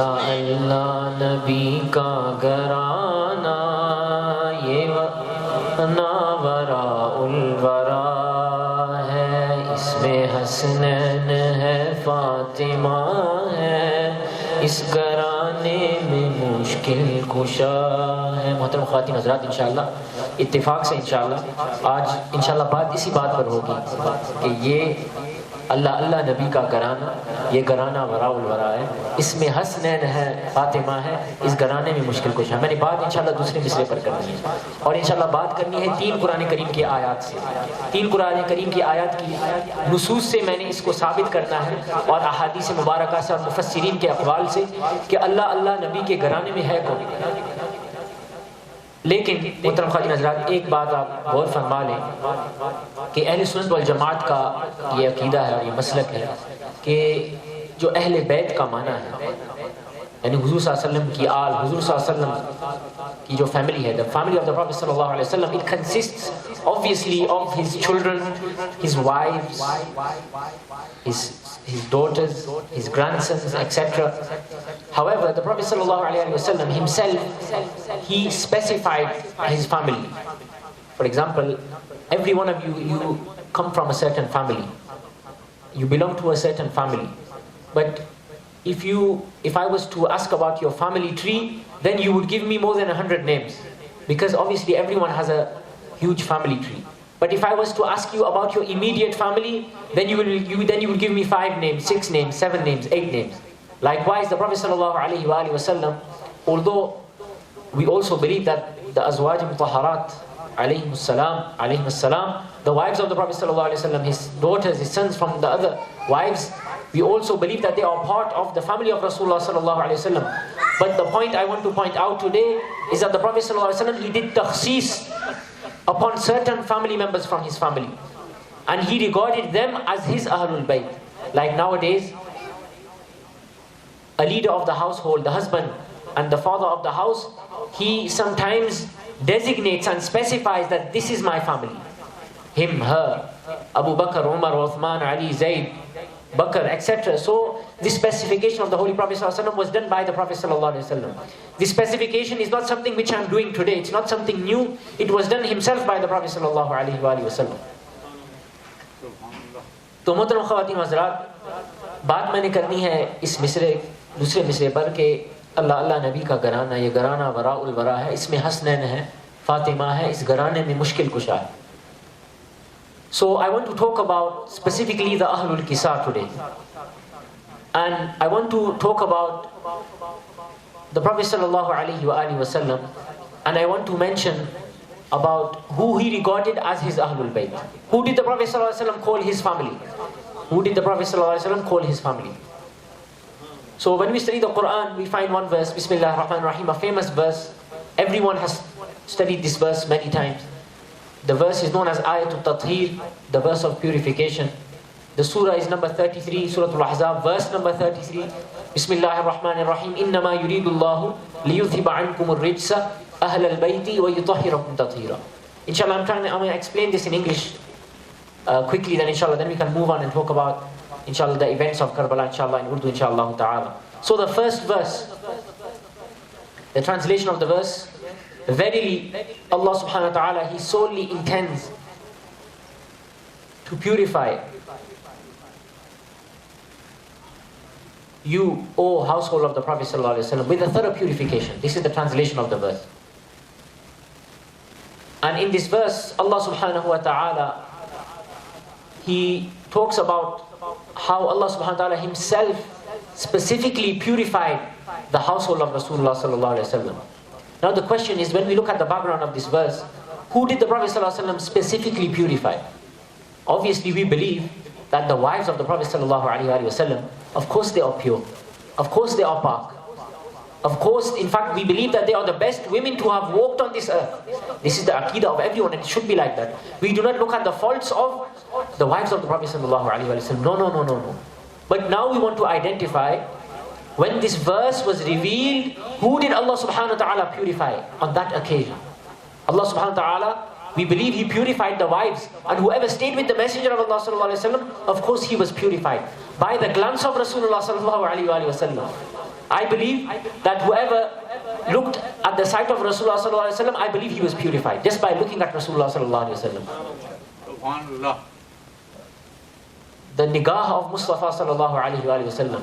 اللہ نبی کا گرانا یہ وراء الورا ہے، اس میں حسنین ہے، فاطمہ ہے، اس گرانے میں مشکل کشا ہے۔ محترم خواتین حضرات، انشاءاللہ اتفاق سے انشاءاللہ آج انشاءاللہ بات اسی بات پر ہوگی کہ یہ اللہ نبی کا گھرانہ، یہ گھرانہ وراء الورا ہے، اس میں حسنین ہے، فاطمہ ہے، اس گھرانے میں مشکل کشا ہے۔ میں نے بات انشاءاللہ دوسرے مصرے پر کرنی ہے اور انشاءاللہ بات کرنی ہے 3 قرآن کریم کی آیات سے۔ 3 قرآن کریم کی آیات کی نصوص سے میں نے اس کو ثابت کرنا ہے اور احادیث مبارکہ سے اور مفسرین کے اقوال سے کہ اللہ نبی کے گھرانے میں ہے کون۔ لیکن محترم خواتین حضرات، ایک بات آپ غور فرما لیں کہ اہل سنت والجماعت کا یہ عقیدہ ہے اور یہ مسلک ہے کہ جو اہل بیت کا معنی ہے، یعنی حضور صلی اللہ علیہ وسلم کی آل، حضور صلی اللہ علیہ وسلم کی جو فیملی ہے، the family of the Prophet صلی اللہ علیہ وسلم، it consists obviously of his children, his wives, his daughters, his grandsons, etc. However, the Prophet صلی اللہ علیہ وسلم himself, he specified his family. For example, every one of you come from a certain family. You belong to a certain family. But if I was to ask about your family tree, then you would give me more than 100 names, because obviously everyone has a huge family tree. But if I was to ask you about your immediate family, then you would give me 5 names, 6 names, 7 names, 8 names. Likewise, the Prophet sallallahu alaihi wasallam, although we also believe that the azwaj mutahharat alayhim salam, the wives of the Prophet sallallahu alaihi wasallam, his daughters, his sons from the other wives, we also believe that they are part of the family of Rasulullah sallallahu alaihi wasallam. But the point I want to point out today is that the Prophet sallallahu alaihi wasallam, he did takhsis upon certain family members from his family, and he regarded them as his Ahlul Bayt. Like nowadays, a leader of the household, the husband and the father of the house, he sometimes designates and specifies that this is my family. Him, her, Abu Bakr, Umar, Uthman, Ali, Zayd, Bakr, etc. So this specification of the Holy Prophet ﷺ was done by the Prophet ﷺ. This specification is not something which I am doing today. It's not something new. It was done himself by the Prophet ﷺ. تو محترم خواتین و حضرات، بات میں نے کرنی ہے اس دوسرے مصرے پر کہ اللہ نبی کا گھرانہ، یہ گھرانہ وراء الورا ہے، اس میں حسنین ہے، فاطمہ ہے، اس گھرانے میں مشکل کشا ہے۔ So I want to talk about specifically the Ahlul Kisa today, and I want to talk about the Prophet sallallahu alaihi wasallam, and I want to mention about who he regarded as his Ahlul Bayt. Who did the Prophet sallallahu alaihi wasallam call his family? Who did the Prophet sallallahu alaihi wasallam call his family? So when we study the Quran, we find one verse, Bismillah ar-Rahman ar-Rahim, a famous verse. Everyone has studied this verse many times. The verse is known as Ayatul Tathir, the verse of purification. The surah is number 33, Surah Al-Ahzab, verse number 33. Bismillah ar-Rahman ar-Rahim, Innama yuridullahu liyuthiba ankum ar-rijsa ahl al-bayti wa yutahhirakum tathira. Inshallah, I'm going to explain this in English quickly, then inshallah, then we can move on and talk about inshallah the events of Karbala, inshallah, in Urdu, inshallah ta'ala. So the first verse, the translation of the verse, verily Allah subhanahu wa ta'ala, he solely intends to purify you, O household of the Prophet sallallahu alaihi wasallam, with a thorough purification. This is the translation of the verse. And in this verse, Allah subhanahu wa ta'ala, he talks about how Allah subhanahu wa ta'ala himself specifically purified the household of Rasulullah sallallahu alaihi wasallam. Now the question is, when we look at the background of this verse, who did the Prophet sallallahu alaihi wasallam specifically purify? Obviously we believe that the wives of the Prophet sallallahu alaihi wasallam, of course they are pure, of course they are pak, of course, in fact, we believe that they are the best women to have walked on this earth. This is the aqidah of everyone, and it should be like that. We do not look at the faults of the wives of the Prophet sallallahu alaihi wasallam. No. But now we want to identify, when this verse was revealed, who did Allah subhanahu wa ta'ala purify on that occasion? Allah subhanahu wa ta'ala, we believe he purified the wives, and whoever stayed with the Messenger of Allah sallallahu alaihi wasallam, of course he was purified by the glance of Rasulullah sallallahu alaihi wasallam. I believe that whoever looked at the sight of Rasulullah sallallahu alaihi wasallam, I believe he was purified just by looking at Rasulullah sallallahu alaihi wasallam. Subhanallah. The nigah of Mustafa sallallahu alaihi wasallam,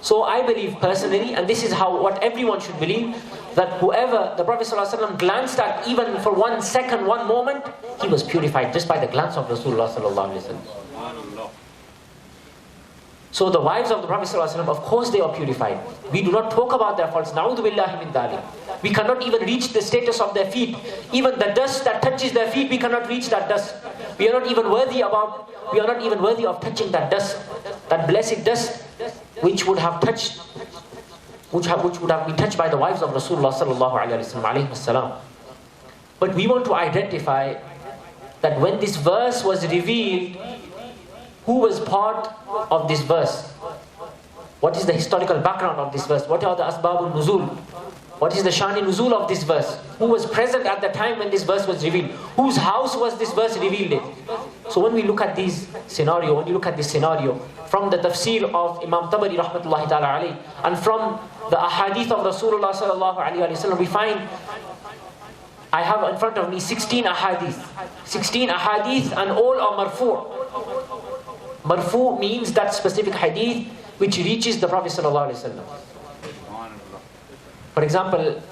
So I believe personally, and this is what everyone should believe, that whoever the Prophet ﷺ glanced at, even for 1 second, 1 moment, he was purified just by the glance of Rasulullah ﷺ. So the wives of the Prophet ﷺ, of course they are purified. We do not talk about their faults. Na'udhu billahi min dhalik. We cannot even reach the status of their feet. Even the dust that touches their feet, we cannot reach that dust. We are not even worthy of touching that dust, that blessed dust, which would have been touched by the wives of Rasulullah sallallahu alaihi wasallam. But we want to identify that when this verse was revealed, who was part of this verse? What is the historical background of this verse? What are the asbabun nuzul? What is the shani nuzul of this verse? Who was present at the time when this verse was revealed? Whose house was this verse revealed in? So when we look at this scenario, from the tafsir of Imam Tabari rahmatullahi ta'ala alayhi, and from the ahadith of Rasulullah sallallahu alayhi wa sallam, we find, I have in front of me 16 ahadith. 16 ahadith, and all are marfu'. Marfu' means that specific hadith which reaches the Prophet sallallahu alayhi wa sallam. For example,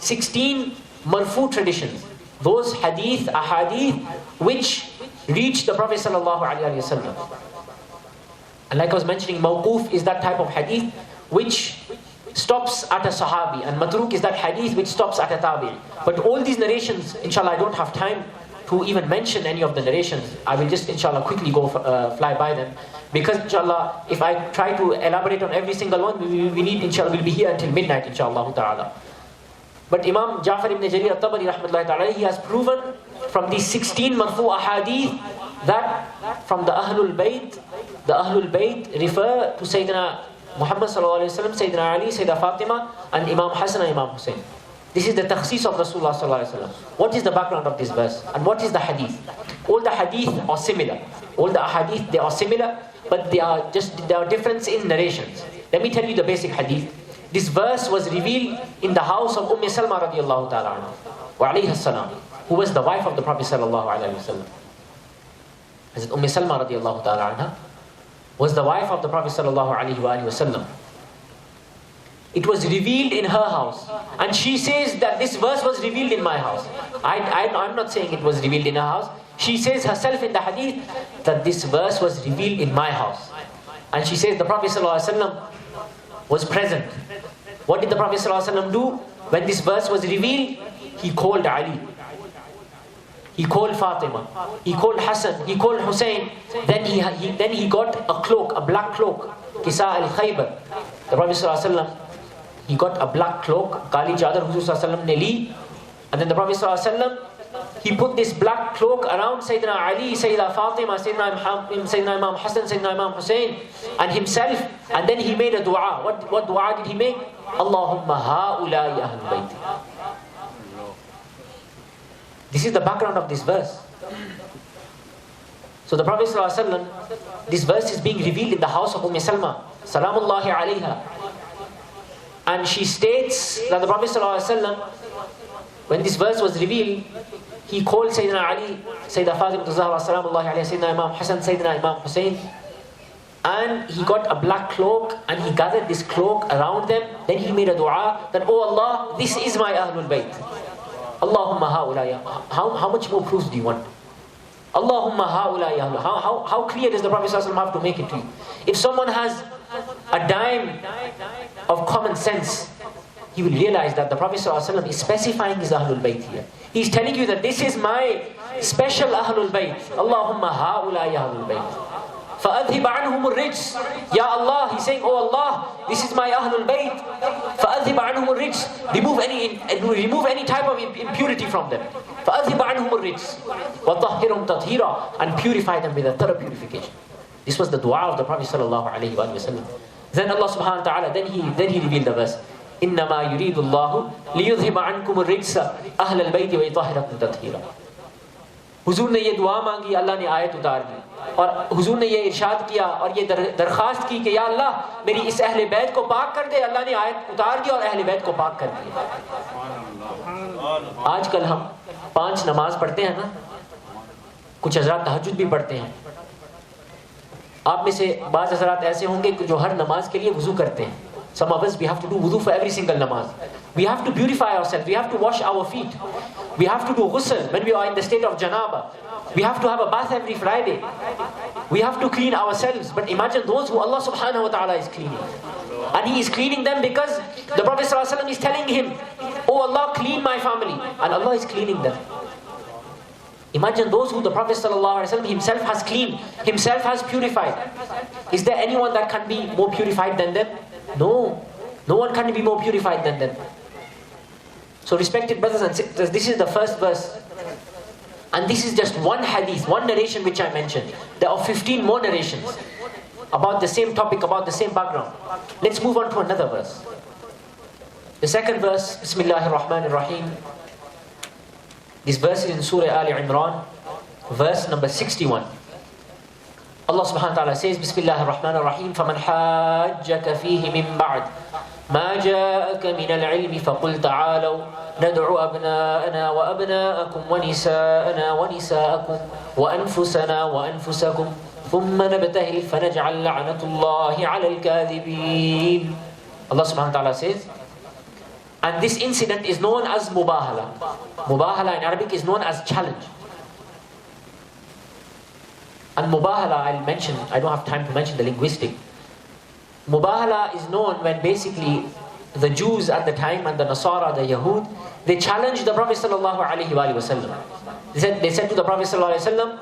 16 marfu traditions, those ahadith which reach the Prophet sallallahu alaihi wasallam. And like I was mentioning, mawquf is that type of hadith which stops at a sahabi, and matruk is that hadith which stops at a tabi'. But all these narrations, inshallah, I don't have time to even mention any of the narrations. I will just inshallah quickly go fly by them, because inshallah if I try to elaborate on every single one, we need, inshallah, we'll be here until midnight, inshallah ta'ala. But Imam Ja'far ibn Jarir at-Tabari rahmatullahi ta'ala, he has proven from these 16 marfu ahadith that from the Ahlul Bayt refer to Sayyidina Muhammad sallallahu alayhi wa sallam, Sayyidina Ali, Sayyida Fatima, and Imam Hassan and Imam Hussein. This is the takhsis of Rasulullah sallallahu alayhi wa sallam. What is the background of this verse? And what is the hadith? All the hadith are similar. All the ahadith, they are similar, but there are difference in narrations. Let me tell you the basic hadith. This verse was revealed in the house of Salma radiallahu ta'ala anha, wa alayha salam, who was the wife of the Prophet sallallahu alayhi wa sallam. Hazrat Salma radiallahu ta'ala anha was the wife of the Prophet sallallahu alayhi wa sallam. It was revealed in her house, and she says that this verse was revealed in my house. I'm not saying it was revealed in her house. She says herself in the hadith that this verse was revealed in my house. And she says the Prophet sallallahu alayhi wa sallam was present. What did the Prophet ﷺ do? When this verse was revealed, he called Ali. He called Fatima. He called Hassan. He called Hussein. Then he got a cloak, a black cloak. Kisa al-Khaybar. The Prophet ﷺ, he got a black cloak. Kali Chadar Huzur ﷺ ne li. And then the Prophet ﷺ, he put this black cloak around Sayyidina Ali, Sayyida Fatima, Sayyidina Imam Hassan, Sayyidina Imam Hussein, and himself. And then he made a dua. What dua did he make? Allahumma ha'ulai ahlul bayt. This is the background of this verse. So the Prophet ﷺ, this verse is being revealed in the house of Salma, Salamullahi alayha. And she states that the Prophet ﷺ, when this verse was revealed, he called Sayyidina Ali, Sayyida Fatima Zahra, Salamullahi alayha, Sayyidina Imam Hassan, Sayyidina Imam Hussein. And he got a black cloak and he gathered this cloak around them. Then he made a dua that, oh Allah, this is my Ahlul Bayt. Allahumma ha'ulaya. How much more proofs do you want? Allahumma ha'ulaya. How clear does the Prophet ﷺ have to make it to you? If someone has a dime of common sense, he will realize that the Prophet ﷺ is specifying his Ahlul Bayt here. He's telling you that this is my special Ahlul Bayt. Allahumma ha'ulaya Ahlul Bayt. فَأَذْهِبَ عَنْهُمُ الرِّجْسِ. Ya Allah, he's saying, oh Allah, this is my Ahlul Bayt. فَأَذْهِبَ عَنْهُمُ الرِّجْسِ. Remove any type of impurity from them. فَأَذْهِبَ عَنْهُمُ الرِّجْسِ وَطَهِّرْهُمْ تَطْهِيرًا. And purify them with a thorough purification. This was the dua of the Prophet sallallahu alaihi wasallam. Then Allah subhanahu wa ta'ala, then he revealed the verse. إِنَّمَا يُرِيدُ اللَّهُ لِيُذْهِبَ عَنْكُمُ الرِّجْسَ أَهْلَ الْبَيْتِ وَيُطَهِّرَكُمْ تَطْهِيرًا. حضور نے یہ دعا مانگی, اللہ نے آیت اتار دی. اور حضور نے یہ ارشاد کیا اور یہ درخواست کی کہ یا اللہ میری اس اہل بیت کو پاک کر دے. اللہ نے آیت اتار دی اور اہل بیت کو پاک کر دیا. آج کل ہم 5 نماز پڑھتے ہیں نا, کچھ حضرات تہجد بھی پڑھتے ہیں. آپ میں سے بعض حضرات ایسے ہوں گے جو ہر نماز کے لیے وضو کرتے ہیں. Some of us, we have to do wudu for every single namaz. We have to purify ourselves. We have to wash our feet. We have to do ghusl when we are in the state of janaba. We have to have a bath every Friday. We have to clean ourselves. But imagine those who Allah subhanahu wa ta'ala is cleaning. And He is cleaning them because the Prophet sallallahu alaihi wasallam is telling him, oh Allah, clean my family. And Allah is cleaning them. Imagine those who the Prophet sallallahu alaihi wasallam himself has cleaned, himself has purified. Is there anyone that can be more purified than them? No. No one can be more purified than them. So respected brothers and sisters, this is the first verse. And this is just one hadith, one narration which I mentioned. There are 15 more narrations about the same topic, about the same background. Let's move on to another verse. The second verse, Bismillahir Rahmanir Rahim. This verse is in Surah Ali Imran, verse number 61. Allah subhanahu wa ta'ala says, Bismillahir Rahmanir Rahim, فَمَنْ حَاجَّكَ فِيهِ مِنْ بَعْدِ مَا جَاءَكَ مِنَ الْعِلْمِ فَقُلْ تَعَالَوْا نَدْعُ أَبْنَاءَنَا وَأَبْنَاءَكُمْ وَنِسَاءَنَا وَنِسَاءَكُمْ وَأَنفُسَنَا وَأَنفُسَكُمْ ثُمَّ نَبْتَهِلْ فَنَجْعَلْ لَعْنَةُ اللَّهِ عَلَى الْكَاذِبِينَ. Allah subhanahu wa ta'ala says, and this incident is known as Mubahala. Mubahala in Arabic is known as challenge. And Mubahala, I'll mention, I don't have time to mention the linguistic. Mubahala is known when basically the Jews at the time and the Nasara, the Yahud, they challenged the Prophet sallallahu alaihi wasallam. They said to the Prophet sallallahu alaihi wasallam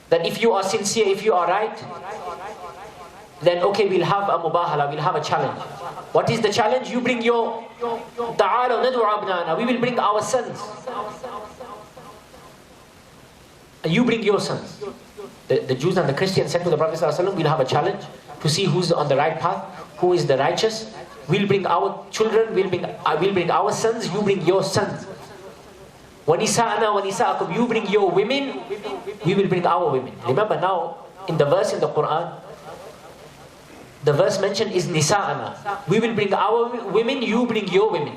that if you are sincere, if you are right, then okay, we'll have a Mubahala, we'll have a challenge. What is the challenge? You bring your ta'ala nadu abnana, we will bring our sons. You bring your sons. The Jews and the Christians said to the Prophet ﷺ, we'll have a challenge to see who's on the right path, who is the righteous. We'll bring our children, we'll bring our sons, you bring your sons. وَنِسَاءَنَا وَنِسَاءَكُمْ, you bring your women, we will bring our women. Remember now, in the verse in the Quran, the verse mentioned is nisa'ana. We will bring our women, you bring your women.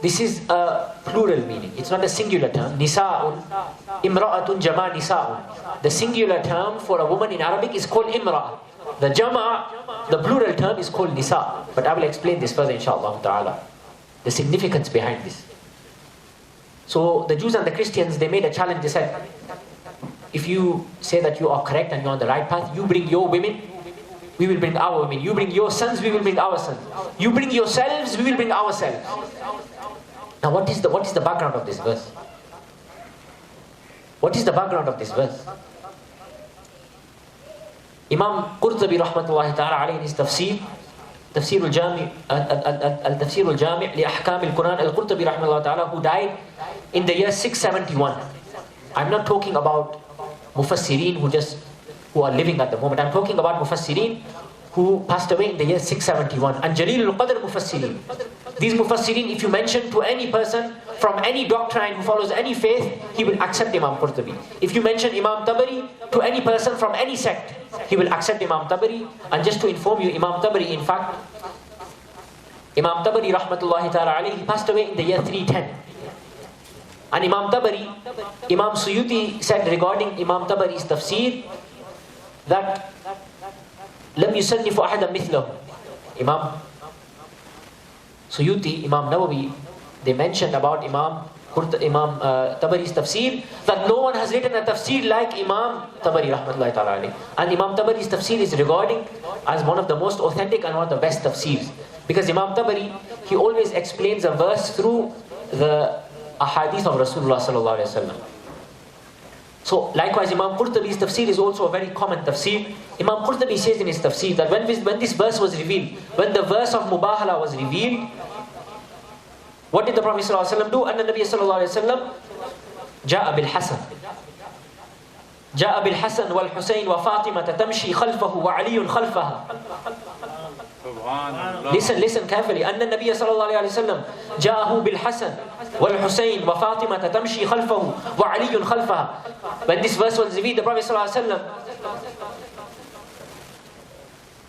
This is a plural meaning. It's not a singular term. Nisa'un, imra'atun jama nisa'un. The singular term for a woman in Arabic is called imra'a. The jama, the plural term is called nisa. But I will explain this further inshallah ta'ala. The significance behind this. So the Jews and the Christians, they made a challenge. They said, if you say that you are correct and you're on the right path, you bring your women we will bring our women. You bring your sons, we will bring our sons. You bring yourselves, we will bring ourselves. Now what is the background of this verse? What is the background of this verse? Imam Qurtubi rahmatullahi ta'ala alayhi in his tafsir al-Jami' li ahkam al-Quran, al-Qurtubi rahmatullahi ta'ala, who died in the year 671. I'm not talking about Mufassirin who are living at the moment. I'm talking about Mufassirin who passed away in the year 671. And Jalil al-Qadr Mufassirin. These Mufassirin, if you mention to any person from any doctrine who follows any faith, he will accept Imam Qurtubi. If you mention Imam Tabari to any person from any sect, he will accept Imam Tabari. And just to inform you, Imam Tabari, in fact, Imam Tabari rahmatullahi ta'ala alayhi, he passed away in the year 310. And Imam Tabari, Imam Suyuti said regarding Imam Tabari's tafsir that لم يصنف أحدا مثله. Imam Suyuti, Imam Nawawi, they mentioned about Imam Tabari's tafsir that no one has written a tafsir like Imam Tabari rahmatullahi ta'ala alayhi. And Imam Tabari's tafsir is regarding as one of the most authentic and one of the best tafsirs. Because Imam Tabari, he always explains a verse through the ahadith of Rasulullah sallallahu alayhi wa sallam. So likewise Imam Qurtubi's tafsir is also a very common tafsir. Imam Qurtubi says in his tafsir that when this verse was revealed, when the verse of Mubahala was revealed, what did the Prophet sallallahu alayhi wa sallam do? And the Nabi sallallahu alayhi wa sallam جاء بالحسن جاء بالحسن والحسين وفاطمة تمشي خلفه وعلي خلفها. Listen carefully. أن النبي صلى الله عليه وسلم جاءه بالحسن والحسين وفاطمة تمشي خلفه وعلي خلفها. When this verse was revealed, the Prophet صلى الله عليه وسلم,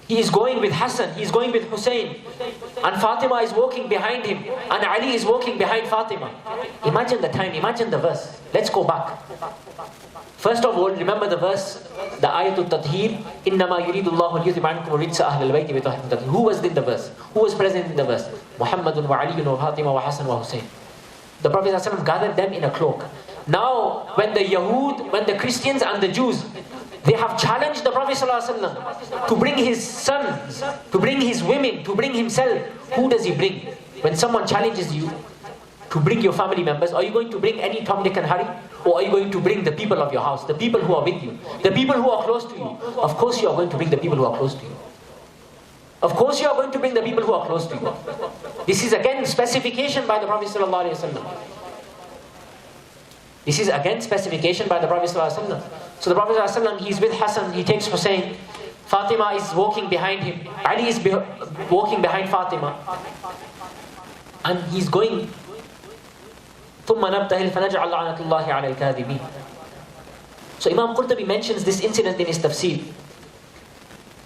he is going with Hassan, he is going with Hussein, and Fatima is walking behind him, and Ali is walking behind Fatima. Imagine the time, imagine the verse. Let's go back. First of all, remember the verse, the ayatul tathir, إِنَّمَا يُرِيدُ اللَّهُ لِيُذْهِبَ عَنْكُمُ الرِّجْسَ أَهْلَ الْبَيْتِ بِطَهْرِهِمْ تَطْهِيرًا. Who was in the verse? Who was present in the verse? Muhammadun wa Aliyun wa Fatima wa Hassan wa Hussein. The Prophet ﷺ gathered them in a cloak. Now, when the Yahud, when the Christians and the Jews, they have challenged the Prophet ﷺ to bring his sons, to bring his women, to bring himself. Who does he bring? When someone challenges you to bring your family members, are you going to bring any Tom, Dick and Harry? Or are you going to bring the people of your house, the people who are with you, the people who are close to you? Of course you are going to bring the people who are close to you. Of course you are going to bring the people who are close to you. This is again specification by the Prophet ﷺ. This is again specification by the Prophet ﷺ. So the Prophet ﷺ, he is with Hassan, he takes Hussein, Fatima is walking behind him, Ali is walking behind Fatima, and he's going. ثُمَّ نَبْتَهِلْ فَنَجْعَلْ لَعْنَةُ اللَّهِ عَلَى الْكَاذِبِينَ. So Imam Qurtubi mentions this incident in his tafsir.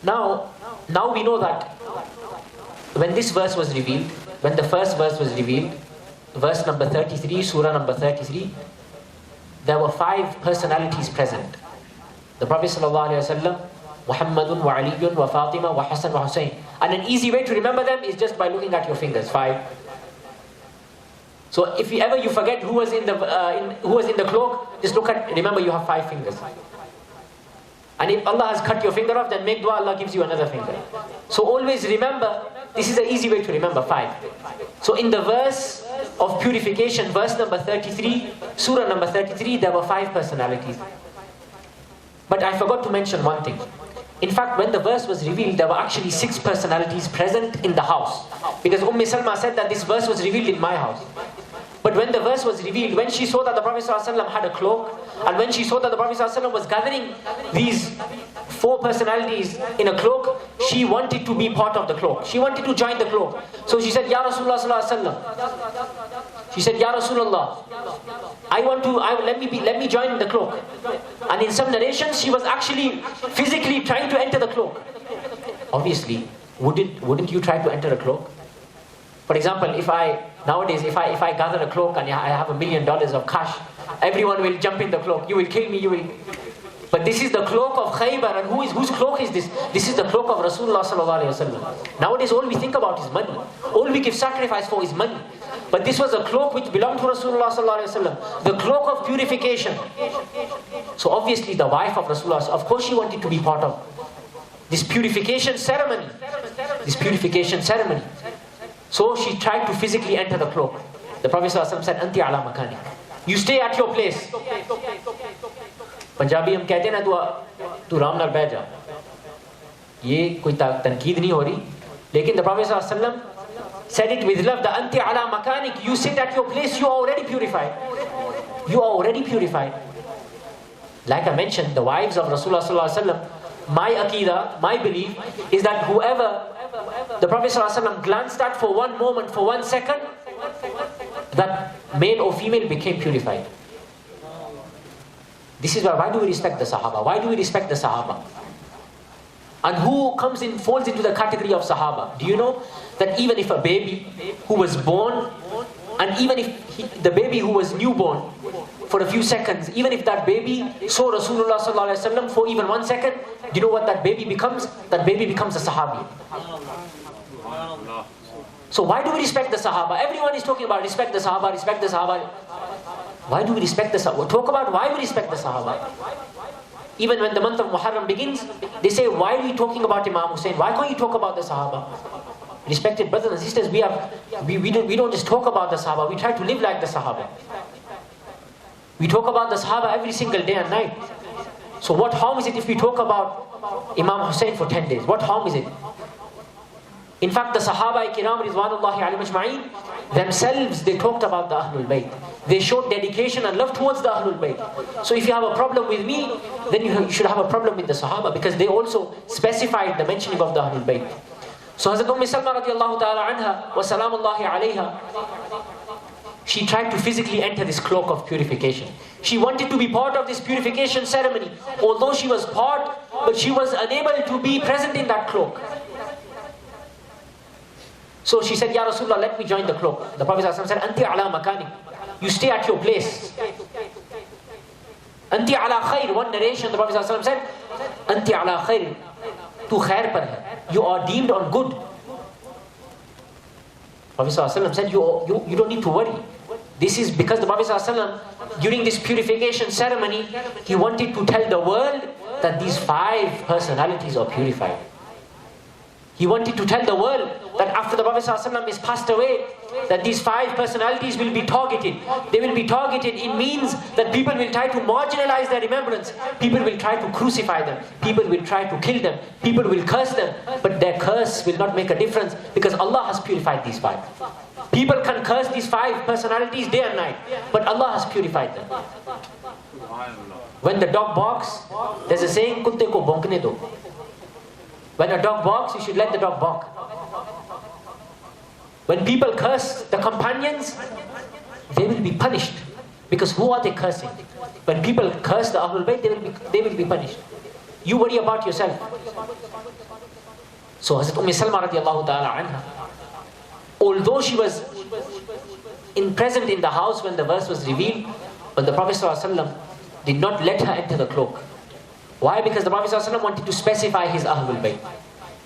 Now we know that when this verse was revealed, when the first verse was revealed, verse number 33, surah number 33, there were 5 personalities present. The Prophet ﷺ, Muhammadun wa Aliyun wa Fatima wa Hassan wa Hussein. And an easy way to remember them is just by looking at your fingers. 5. So if you forget who was in the cloak, just remember you have 5 fingers. And if Allah has cut your finger off, then make dua, Allah gives you another finger. So always remember, this is an easy way to remember 5. So in the verse of purification, verse number 33, surah number 33, there were 5 personalities. But I forgot to mention one thing. In fact, when the verse was revealed, there were actually 6 personalities present in the house. Because Salma said that this verse was revealed in my house. But when the verse was revealed, when she saw that the Prophet ﷺ had a cloak, and when she saw that the Prophet ﷺ was gathering these 4 personalities in a cloak, she wanted to be part of the cloak. She wanted to join the cloak. So she said, Ya Rasulullah ﷺ. She said, Ya Rasulullah, let me join the cloak. And in some narrations, she was actually physically trying to enter the cloak. Obviously, wouldn't you try to enter a cloak? For example, nowadays, if I gather a cloak and I have $1 million of cash, everyone will jump in the cloak. You will kill me, But this is the cloak of Khaybar, and whose cloak is this? This is the cloak of Rasulullah sallallahu alaihi wasallam. Nowadays, all we think about is money. All we give sacrifice for is money. But this was a cloak which belonged to Rasulullah sallallahu alaihi wasallam, the cloak of purification. So obviously, the wife of Rasulullah, of course, she wanted to be part of this purification ceremony. So she tried to physically enter the cloak. The Prophet ﷺ said, Anti ala makani. You stay at your place. Punjabi hum kehte na tu ram nal baith ja. Ye koi tanqeed nahi ho rahi. Lekin the Prophet ﷺ said it with love. The Anti ala makanik. You sit at your place. You are already purified. Like I mentioned, the wives of Rasulullah ﷺ, my aqidah, my belief is that whoever the Prophet ﷺ glanced at for one moment, for 1 second, that male or female became purified. This is why do we respect the Sahaba? Why do we respect the Sahaba? And who falls into the category of Sahaba? Do you know that even if a baby who was born, and even if the baby who was newborn for a few seconds, even if that baby saw Rasulullah sallallahu alaihi wasallam for even 1 second, do you know what that baby becomes? That baby becomes a Sahabi. So why do we respect the Sahaba? Everyone is talking about respect the Sahaba. Why do we respect the Sahaba? Talk about why we respect the Sahaba. Even when the month of Muharram begins, they say, why are we talking about Imam Hussein? Why can't you talk about the Sahaba? Respected brothers and sisters, we don't just talk about the Sahaba, we try to live like the Sahaba. We talk about the Sahaba every single day and night. So what harm is it if we talk about Imam Hussein for 10 days? What harm is it? In fact, the Sahaba Kiram Ridwanullahi alayhim ajma'in, themselves, they talked about the Ahlul Bayt. They showed dedication and love towards the Ahlul Bayt. So if you have a problem with me, then you should have a problem with the Sahaba, because they also specified the mentioning of the Ahlul Bayt. So Hazrat Salma radiallahu ta'ala anha wa salamullahi alayha, she tried to physically enter this cloak of purification. She wanted to be part of this purification ceremony. Although she was part, but she was unable to be present in that cloak. So she said, Ya Rasulullah, let me join the cloak. The Prophet said, Anti ala makani. You stay at your place. Anti ala khair. One narration, the Prophet said, Anti ala khair. Tu khair par hai. You are deemed on good. Prophet said, you don't need to worry. This is because the Prophet during this purification ceremony, he wanted to tell the world that these 5 personalities are purified. He wanted to tell the world that after the Prophet ﷺ is passed away, that these 5 personalities will be targeted. They will be targeted. It means that people will try to marginalize their remembrance. People will try to crucify them. People will try to kill them. People will curse them. But their curse will not make a difference, because Allah has purified these 5. People can curse these 5 personalities day and night, but Allah has purified them. When the dog barks, there's a saying, kutte ko bhonkne do. When a dog barks, you should let the dog bark. When people curse the companions, they will be punished. Because who are they cursing? When people curse the Ahlul Bayt, they will be punished. You worry about yourself. So Hazrat Salma radiallahu ta'ala anha, although she was present in the house when the verse was revealed, but the Prophet ﷺ did not let her enter the cloak. Why? Because the Prophet ﷺ wanted to specify his Ahlul Bayt.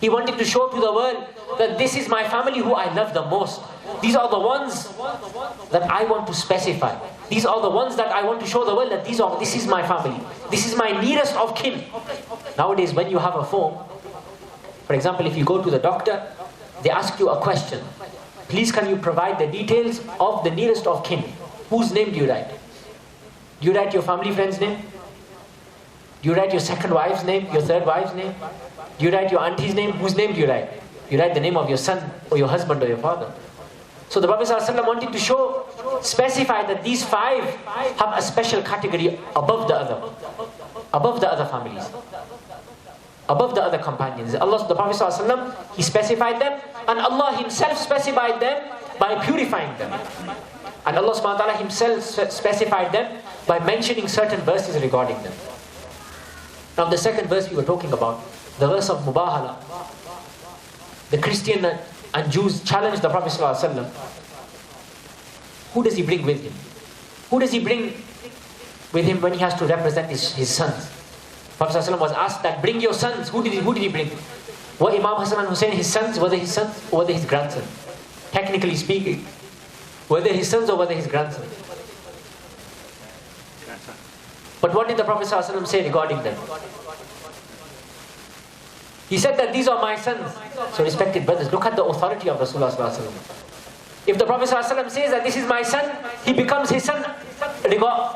He wanted to show to the world that this is my family who I love the most. These are the ones that I want to specify. These are the ones that I want to show the world that this is my family. This is my nearest of kin. Nowadays, when you have a form, for example, if you go to the doctor, they ask you a question. Please, can you provide the details of the nearest of kin? Whose name do you write? Do you write your family friend's name? Do you write your second wife's name, your third wife's name? Do you write your auntie's name? Whose name do you write? You write the name of your son or your husband or your father. So the Prophet ﷺ wanted to specify that these 5 have a special category above the other families, above the other companions. The Prophet ﷺ, he specified them, and Allah himself specified them by purifying them. And Allah subhanahu wa ta'ala himself specified them by mentioning certain verses regarding them. Now the second verse we were talking about, the verse of Mubahala. The Christian and Jews challenged the Prophet ﷺ. Who does he bring with him? Who does he bring with him when he has to represent his sons? Prophet ﷺ was asked that, bring your sons. Who did he bring? Were Imam Hassan and Hussein his sons? Were they his sons or were they his grandsons? Technically speaking, were they his sons or were they his grandsons? But what did the Prophet ﷺ say regarding them? He said that these are my sons. So respected brothers, look at the authority of Rasulullah sallallahu alaihi wasallam. If the Prophet sallallahu alaihi wasallam says that this is my son, he becomes his son.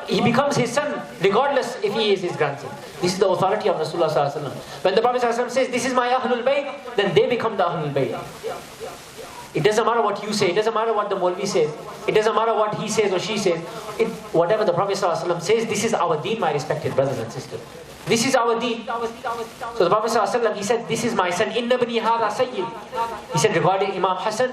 He becomes his son regardless if he is his grandson. This is the authority of Rasulullah sallallahu alaihi wasallam. When the Prophet sallallahu alaihi wasallam says this is my Ahlul Bayt, then they become the Ahlul Bayt. It doesn't matter what you say. It doesn't matter what the Maulvi says. It doesn't matter what he says or she says. Whatever the Prophet sallallahu alaihi wasallam says, this is our deen, my respected brothers and sisters. This is our deen. So the Prophet sallallahu alaihi wasallam, he said, this is my son. Inna bani hadha sayyid. He said regarding Imam Hassan,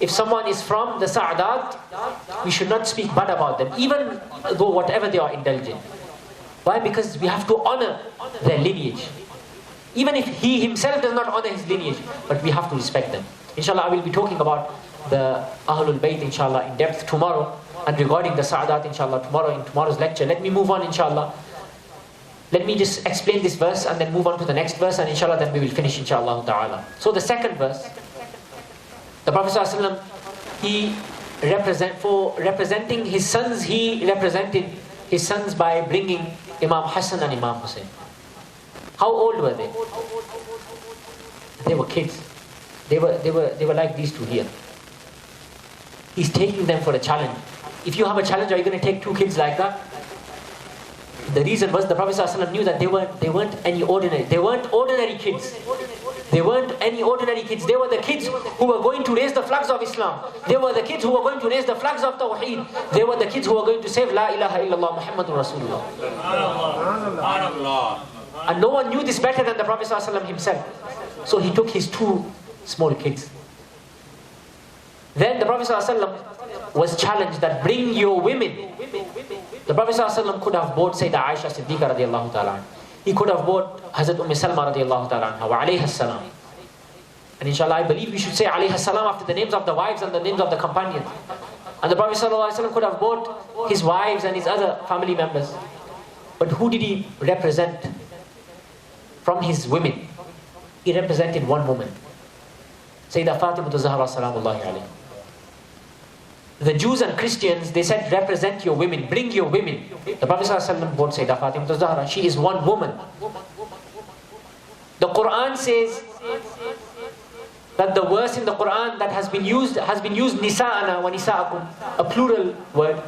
if someone is from the Sa'adat, we should not speak bad about them, even though whatever they are indulgent. Why? Because we have to honor their lineage. Even if he himself does not honor his lineage, but we have to respect them. Inshallah, I will be talking about the Ahlul Bayt, inshallah, in depth tomorrow, and regarding the Sa'adat, inshallah, tomorrow in tomorrow's lecture. Let me move on, inshallah. Let me just explain this verse and then move on to the next verse, and inshallah then we will finish, inshallah ta'ala. So the second verse, the Prophet ﷺ, he representing his sons, he represented his sons by bringing Imam Hassan and Imam Hussein. How old were they? They were kids. They were like these two here. He's taking them for a challenge. If you have a challenge, are you going to take two kids like that? The reason was the Prophet ﷺ knew that they weren't any ordinary. They weren't ordinary kids. They weren't any ordinary kids. They were the kids who were going to raise the flags of Islam. They were the kids who were going to raise the flags of Tawheed. They were the kids who were going to save La ilaha illallah Muhammadur Rasulullah. And no one knew this better than the Prophet ﷺ himself. So he took his two small kids. Then the Prophet ﷺ was challenged that bring your women. The Prophet ﷺ could have bought Sayyidah Aisha Siddiqa radiallahu ta'ala. He could have bought Hazrat Salma radiallahu ta'ala wa alayha salam. And inshallah I believe we should say alayha salam after the names of the wives and the names of the companions. And the Prophet ﷺ could have bought his wives and his other family members. But who did he represent from his women? He represented one woman, Sayyidah Fatima Zahra salamullahi alayha. The Jews and Christians, they said, represent your women, bring your women. The Prophet ﷺ brought Sayyidah Fatima Zahra. She is one woman. The Quran says that the verse in the Quran that has been used nisa'ana wa nisa'akum, a plural word.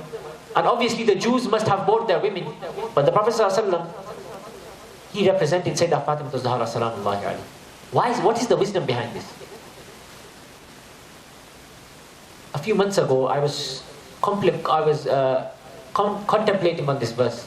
And obviously the Jews must have brought their women. But the Prophet ﷺ, he represented Sayyidah Fatima Zahra salamullahi alayha. What is the wisdom behind this? A few months ago, I was contemplating on this verse.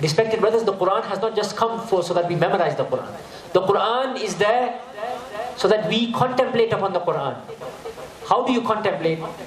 Respected brothers, the Quran has not just come so that we memorize the Quran. The Quran is there so that we contemplate upon the Quran. How do you contemplate?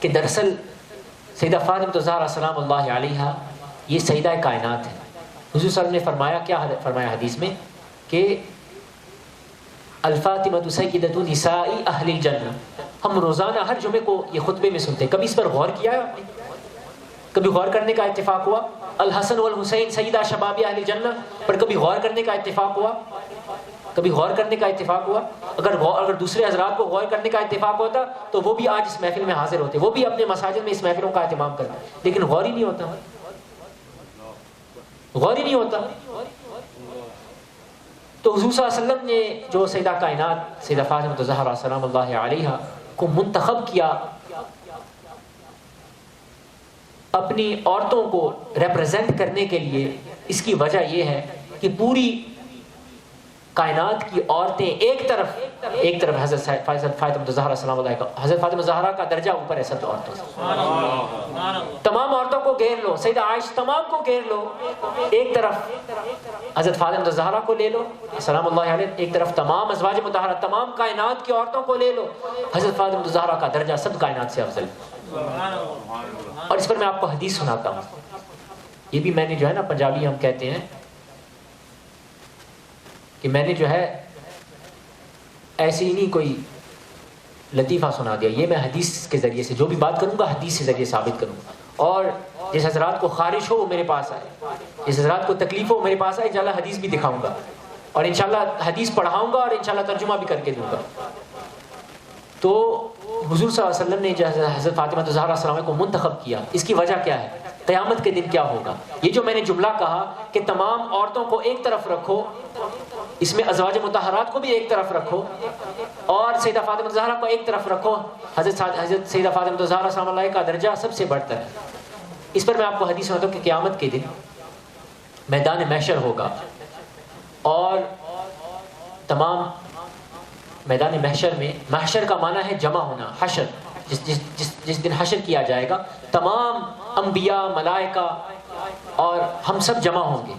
کہ دراصل سیدہ فاطمہ زہرا سلام اللہ علیہا یہ سیدہ کائنات ہے. حضور صلی اللہ علیہ وسلم نے فرمایا، کیا فرمایا حدیث میں کہ الفاطمہ سیدۃ نساء اہل الجنہ. ہم روزانہ ہر جمعے کو یہ خطبے میں سنتے ہیں. کبھی اس پر غور کیا ہے آپ نے؟ کبھی غور کرنے کا اتفاق ہوا؟ الحسن والحسین سیدہ شباب اہل الجنہ پر کبھی غور کرنے کا اتفاق ہوا؟ کبھی غور کرنے کا اتفاق ہوا؟ اگر دوسرے حضرات کو غور کرنے کا اتفاق ہوتا تو وہ بھی آج اس محفل میں حاضر ہوتے، وہ بھی اپنے مساجد میں اس محفلوں کا اہتمام کرتے، لیکن غور ہی نہیں ہوتا، غور ہی نہیں ہوتا. تو حضور صلی اللہ علیہ وسلم نے جو سیدہ کائنات سیدہ فاطمہ زہرا سلام اللہ علیہا کو منتخب کیا اپنی عورتوں کو ریپرزینٹ کرنے کے لیے، اس کی وجہ یہ ہے کہ پوری کائنات کی عورتیں ایک طرف حضرت فاطمہ زہرا سلام اللہ کا، حضرت فاطمہ زہرا کا درجہ اوپر ہے سب عورتوں سے. تمام عورتوں کو گھیر لو، سیدہ عائشہ تمام کو گھیر لو، ایک طرف حضرت فاطمہ زہرا کو لے لو سلام اللہ علیہ، ایک طرف تمام ازواج مطہرہ تمام کائنات کی عورتوں کو لے لو، حضرت فاطمہ زہرا کا درجہ سب کائنات سے افضل. اور اس پر میں آپ کو حدیث سناتا ہوں. یہ بھی میں نے جو ہے نا، پنجابی ہم کہتے ہیں کہ میں نے جو ہے ایسے ہی نہیں کوئی لطیفہ سنا دیا، یہ میں حدیث کے ذریعے سے جو بھی بات کروں گا حدیث کے ذریعے ثابت کروں گا. اور جس حضرات کو خارش ہو وہ میرے پاس آئے، جس حضرات کو تکلیف ہو وہ میرے پاس آئے، انشاءاللہ حدیث بھی دکھاؤں گا اور انشاءاللہ حدیث پڑھاؤں گا اور انشاءاللہ ترجمہ بھی کر کے دوں گا. تو حضور صلی اللہ علیہ وسلم نے جو حضرت فاطمہ زہرا السلام کو منتخب کیا، اس کی وجہ کیا ہے؟ قیامت کے دن کیا ہوگا؟ یہ جو میں نے جملہ کہا کہ تمام عورتوں کو ایک طرف رکھو، اس میں ازواج مطہرات کو بھی ایک طرف رکھو اور سیدہ فاطمہ زہرا کو ایک طرف رکھو. حضرت سیدہ فاطمہ زہرا سلام اللہ کا درجہ سب سے بڑھ کر ہے. اس پر میں آپ کو حدیث سناتا ہوں کہ قیامت کے دن میدان محشر ہوگا اور تمام میدان محشر میں، محشر کا معنی ہے جمع ہونا، حشر، جس دن حشر کیا جائے گا تمام انبیاء ملائکہ اور ہم سب جمع ہوں گے،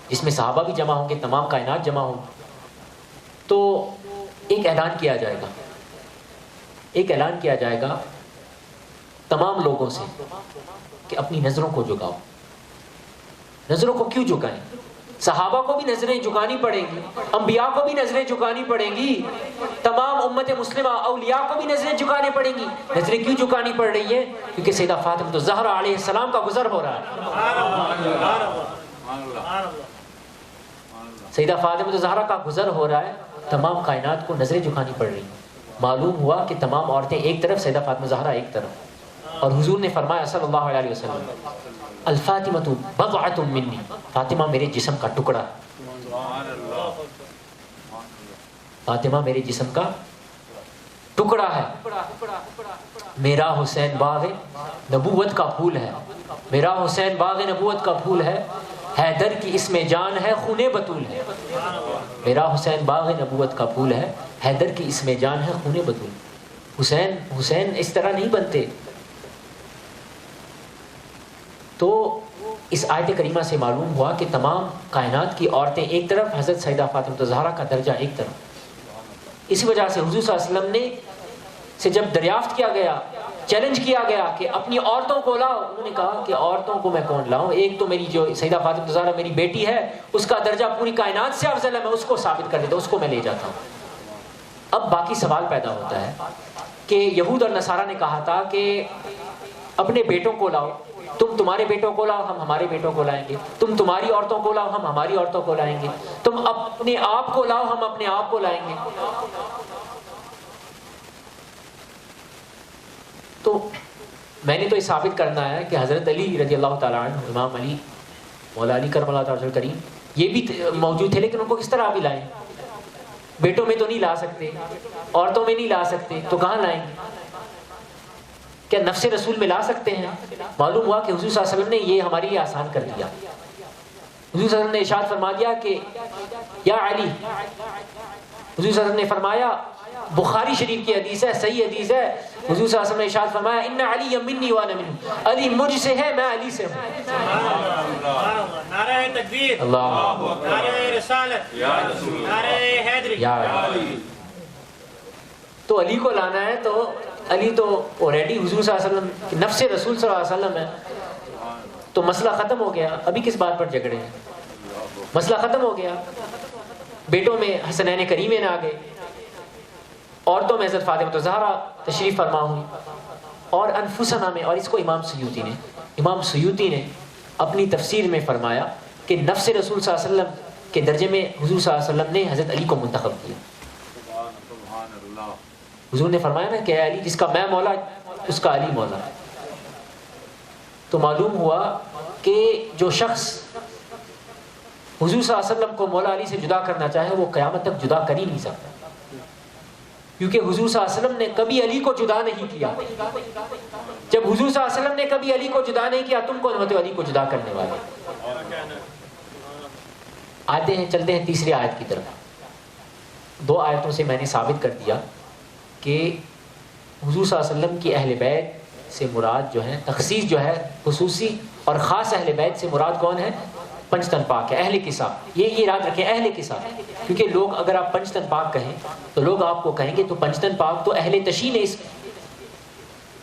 اس میں صحابہ بھی جمع ہوں گے، تمام کائنات جمع ہوں گے. تو ایک اعلان کیا جائے گا تمام لوگوں سے کہ اپنی نظروں کو جھکاؤ. نظروں کو کیوں جھکائیں؟ صحابہ کو بھی نظریں جھکانی پڑیں گی، انبیاء کو بھی نظریں جھکانی پڑیں گی، تمام امت مسلمہ اولیاء کو بھی نظریں جھکانی پڑیں گی. نظریں کیوں جھکانی پڑ رہی ہیں؟ کیونکہ سیدہ فاطمہ زہرا علیہ السلام کا گزر ہو رہا ہے. سیدہ فاطمہ زہرا کا گزر ہو رہا ہے، تمام کائنات کو نظریں جھکانی پڑ رہی ہیں. معلوم ہوا کہ تمام عورتیں ایک طرف، سیدہ فاطمہ زہرا ایک طرف. اور حضور نے فرمایا صلی اللہ علیہ وسلم، الفاطمہ بضعۃ منی، فاطمہ میرے جسم کا ٹکڑا ہے، فاطمہ میرے جسم کا ٹکڑا ہے. میرا حسین باغ نبوت کا پھول ہے، میرا حسین باغ نبوت کا پھول ہے، حیدر کی اس میں جان ہے، خون بطول ہے. میرا حسین باغ نبوت کا پھول ہے، حیدر کی اس میں جان ہے، خون بطول. حسین اس طرح نہیں بنتے. تو اس آیت کریمہ سے معلوم ہوا کہ تمام کائنات کی عورتیں ایک طرف، حضرت سیدہ فاطمہ زہرا کا درجہ ایک طرف. اسی وجہ سے حضور صلی اللہ علیہ وسلم نے سے جب دریافت کیا گیا، چیلنج کیا گیا کہ اپنی عورتوں کو لاؤ، انہوں نے کہا کہ عورتوں کو میں کون لاؤں؟ ایک تو میری جو سیدہ فاطمہ زہرا میری بیٹی ہے، اس کا درجہ پوری کائنات سے افضل ہے، میں اس کو ثابت کر دیتا ہوں، اس کو میں لے جاتا ہوں. اب باقی سوال پیدا ہوتا ہے کہ یہود اور نصارہ نے کہا تھا کہ اپنے بیٹوں کو لاؤ، تم تمہارے بیٹوں کو لاؤ، ہم ہمارے بیٹوں کو لائیں گے، تم تمہاری عورتوں کو لاؤ، ہم ہماری عورتوں کو لائیں گے، تم اپنے آپ کو لاؤ، ہم اپنے آپ کو لائیں گے. تو میں نے تو یہ ثابت کرنا ہے کہ حضرت علی رضی اللہ تعالیٰ عنہ، امام علی مولا علی کرم اللہ تعالیٰ کریم، یہ بھی موجود تھے، لیکن ان کو کس طرح بھی لائیں؟ بیٹوں میں تو نہیں لا سکتے، عورتوں میں نہیں لا سکتے، تو کہاں لائیں گے؟ کیا نفس رسول میں لا سکتے ہیں؟ معلوم ہوا کہ حضور صلی اللہ علیہ وسلم نے یہ ہمارے لیے آسان کر دیا. حضور صلی اللہ علیہ وسلم نے ارشاد فرما دیا کہ یا علی، حضور صلی اللہ علیہ وسلم نے فرمایا، بخاری شریف کی حدیث ہے، صحیح حدیث ہے، حضور صلی اللہ علیہ وسلم نے ارشاد فرمایا، ان علی منی وانا منہ، علی مجھ سے ہے، میں علی سے ہوں. نعرہ تکبیر، اللہ، نعرہ رسالت، نعرہ حیدری. تو علی کو لانا ہے تو علی تو آلریڈی حضور صلی اللہ علیہ وسلم کی نفس رسول صلی اللہ علیہ وسلم ہے، تو مسئلہ ختم ہو گیا، ابھی کس بات پر جھگڑے ہیں؟ مسئلہ ختم ہو گیا۔ بیٹوں میں حسنین کریمین آ گئے، عورتوں میں حضرت فاطمہ الزہرا تشریف فرما ہوئی، اور انفسنا میں، اور اس کو امام سیوطی نے اپنی تفسیر میں فرمایا کہ نفس رسول صلی اللہ علیہ وسلم کے درجے میں حضور صلی اللہ علیہ وسلم نے حضرت علی کو منتخب کیا۔ سبحان اللہ۔ حضور نے فرمایا نا کہ اے علی، جس کا میں مولا اس کا علی مولا۔ تو معلوم ہوا کہ جو شخص حضور صلی اللہ علیہ وسلم کو مولا علی سے جدا کرنا چاہے وہ قیامت تک جدا کر ہی نہیں سکتا، کیونکہ حضور صلی اللہ علیہ وسلم نے کبھی علی کو جدا نہیں کیا۔ جب حضور صلی اللہ علیہ وسلم نے کبھی علی کو جدا نہیں کیا، تم کون ہوتے علی کو جدا کرنے والے؟ آتے ہیں، چلتے ہیں تیسری آیت کی طرف۔ 2 آیتوں سے میں نے ثابت کر دیا کہ حضور صلی اللہ علیہ وسلم کی اہل بیت سے مراد جو ہے، تخصیص جو ہے خصوصی اور خاص اہل بیت سے مراد کون ہے؟ پنجتن پاک ہے، اہل کسا۔ یہ یاد رکھیں، اہل کسا، کیونکہ لوگ اگر آپ پنجتن پاک کہیں تو لوگ آپ کو کہیں گے تو پنجتن پاک تو اہل تشیع نے اس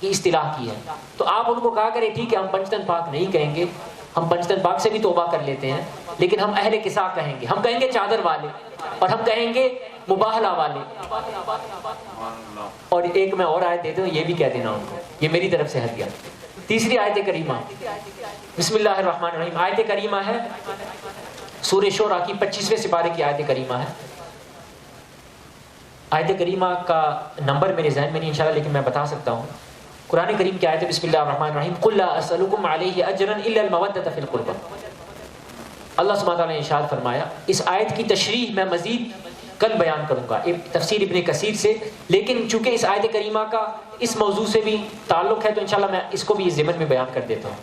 کی اصطلاح کی ہے، تو آپ ان کو کہا کریں ٹھیک ہے ہم پنجتن پاک نہیں کہیں گے، ہم پنجتن پاک سے بھی توبہ کر لیتے ہیں، لیکن ہم اہل کسا کہیں گے، ہم کہیں گے چادر والے، اور ہم کہیں گے مباہلہ والے۔ اور ایک میں اور آیت دیتا ہوں، یہ بھی کہہ دینا ان کو، یہ میری طرف سے ہدیہ۔ تیسری آیت کریمہ، بسم اللہ الرحمن الرحیم، آیت کریمہ ہے سورہ شورى کی 25ویں سپارے کی آیت کریمہ ہے۔ آیت کریمہ کا نمبر میرے ذہن میں نہیں انشاءاللہ، لیکن میں بتا سکتا ہوں۔ قرآن کریم کی آیت ہے، بسم اللہ الرحمن الرحیم، قل لا اسألکم علیہ اجرا الا المودۃ فی القربى۔ اللہ سبحانہ تعالیٰ نے ارشاد فرمایا، اس آیت کی تشریح میں مزید کل بیان کروں گا تفسیر ابن کثیر سے، لیکن چونکہ اس آیت کریمہ کا اس موضوع سے بھی تعلق ہے تو انشاءاللہ میں اس کو بھی اس ضمن میں بیان کر دیتا ہوں،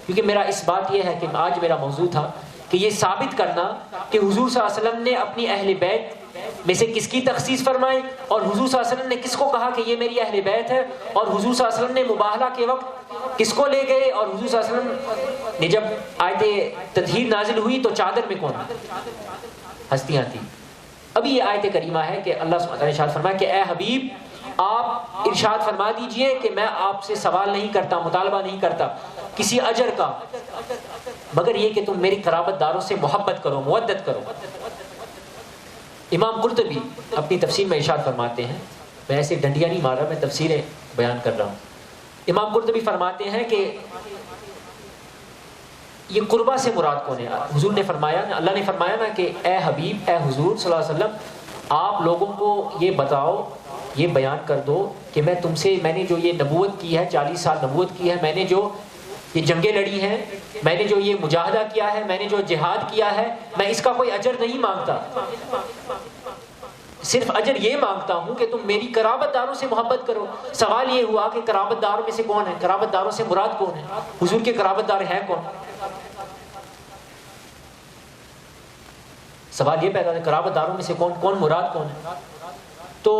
کیونکہ میرا اس بات یہ ہے کہ آج میرا موضوع تھا کہ یہ ثابت کرنا کہ حضور صلی اللہ علیہ وسلم نے اپنی اہل بیت میں سے کس کی تخصیص فرمائی، اور حضور صلی اللہ علیہ وسلم نے کس کو کہا کہ یہ میری اہل بیت ہے، اور حضور صلی اللہ علیہ وسلم نے مباہلہ کے وقت کس کو لے گئے، اور حضور صلی اللہ علیہ وسلم نے جب آیت تطہیر نازل ہوئی تو چادر میں کون ہستیاں تھیں۔ ابھی یہ آیت کریمہ ہے کہ اللہ سبحانہ نے ارشاد فرمایا کہ اے حبیب آپ ارشاد فرما دیجئے کہ میں آپ سے سوال نہیں کرتا، مطالبہ نہیں کرتا کسی اجر کا، مگر یہ کہ تم میری قرابت داروں سے محبت کرو، مودت کرو۔ امام قرطبی اپنی تفسیر میں ارشاد فرماتے ہیں، میں ایسے ڈنڈیاں نہیں مار رہا، میں تفسیریں بیان کر رہا ہوں۔ امام قرطبی فرماتے ہیں کہ یہ قربہ سے مراد کون ہے؟ حضور نے فرمایا نا، اللہ نے فرمایا نا کہ اے حبیب، اے حضور صلی اللہ علیہ وسلم، آپ لوگوں کو یہ بتاؤ، یہ بیان کر دو کہ میں تم سے، میں نے جو یہ نبوت کی ہے، 40 سال نبوت کی ہے، میں نے جو یہ جنگیں لڑی ہیں، میں نے جو یہ مجاہدہ کیا ہے، میں نے جو جہاد کیا ہے، میں اس کا کوئی اجر نہیں مانگتا، صرف اجر یہ مانگتا ہوں کہ تم میری قرابت داروں سے محبت کرو۔ سوال یہ ہوا کہ قرابت داروں میں سے کون ہے؟ قرابت داروں سے مراد کون ہے؟ حضور کے قرابت دار ہیں کون؟ سوال یہ پیدا ہے قرابت داروں میں سے کون مراد کون ہے؟ تو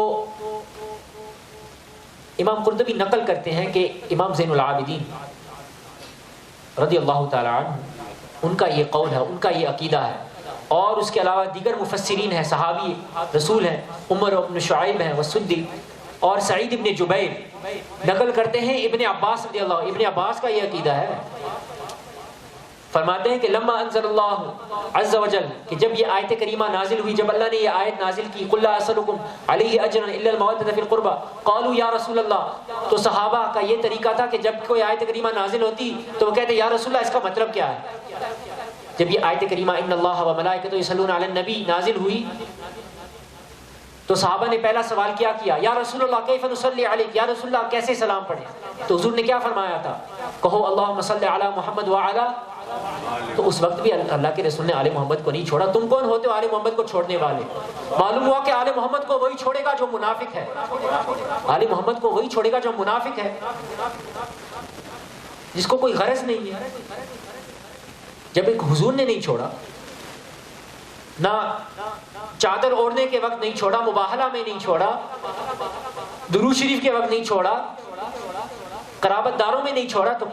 امام قرطبی نقل کرتے ہیں کہ امام زین العابدین رضی اللہ تعالی عنہ، ان کا یہ قول ہے، ان کا یہ عقیدہ ہے، اور اس کے علاوہ دیگر مفسرین ہیں، صحابی رسول ہیں، عمر بن شعیب ہیں، وسدی اور سعید ابن جبیر نقل کرتے ہیں، ابن عباس رضی اللہ، ابن عباس کا یہ عقیدہ ہے، فرماتے ہیں کہ لما انزل اللہ عز وجل، کہ جب یہ آیت کریمہ نازل ہوئی، جب اللہ نے یہ آیت نازل کی، قل لا اسألکم علیہ اجرا الا المودۃ فی القربى قالوا یا رسول اللہ، تو صحابہ کا یہ طریقہ تھا کہ جب کوئی آیت کریمہ نازل ہوتی تو وہ کہتے یا رسول اللہ اس کا مطلب کیا ہے؟ جب یہ آیت کریمہ ان اللہ و ملائکتہ یصلون علی النبی نازل ہوئی تو صحابہ نے پہلا سوال کیا یا رسول اللہ کیف نصلی علیک، یا رسول اللہ کیسے سلام پڑھیں؟ تو حضور نے کیا فرمایا تھا؟ کہو اللہم صلی علی محمد وعلی، تو اس وقت بھی اللہ کے رسول نے آل محمد کو نہیں چھوڑا۔ تم کون ہوتے ہو آل محمد کو چھوڑنے والے؟ معلوم ہوا کہ آل محمد کو وہی چھوڑے گا جو منافق ہے، آل محمد کو وہی چھوڑے گا جو منافق ہے، جس کو کوئی غرض نہیں ہے۔ جب ایک حضور نے نہیں چھوڑا، نہ چادر اوڑھنے کے وقت نہیں چھوڑا، مباہلہ میں نہیں چھوڑا، درود شریف کے وقت نہیں چھوڑا، قرابت داروں میں نہیں چھوڑا تو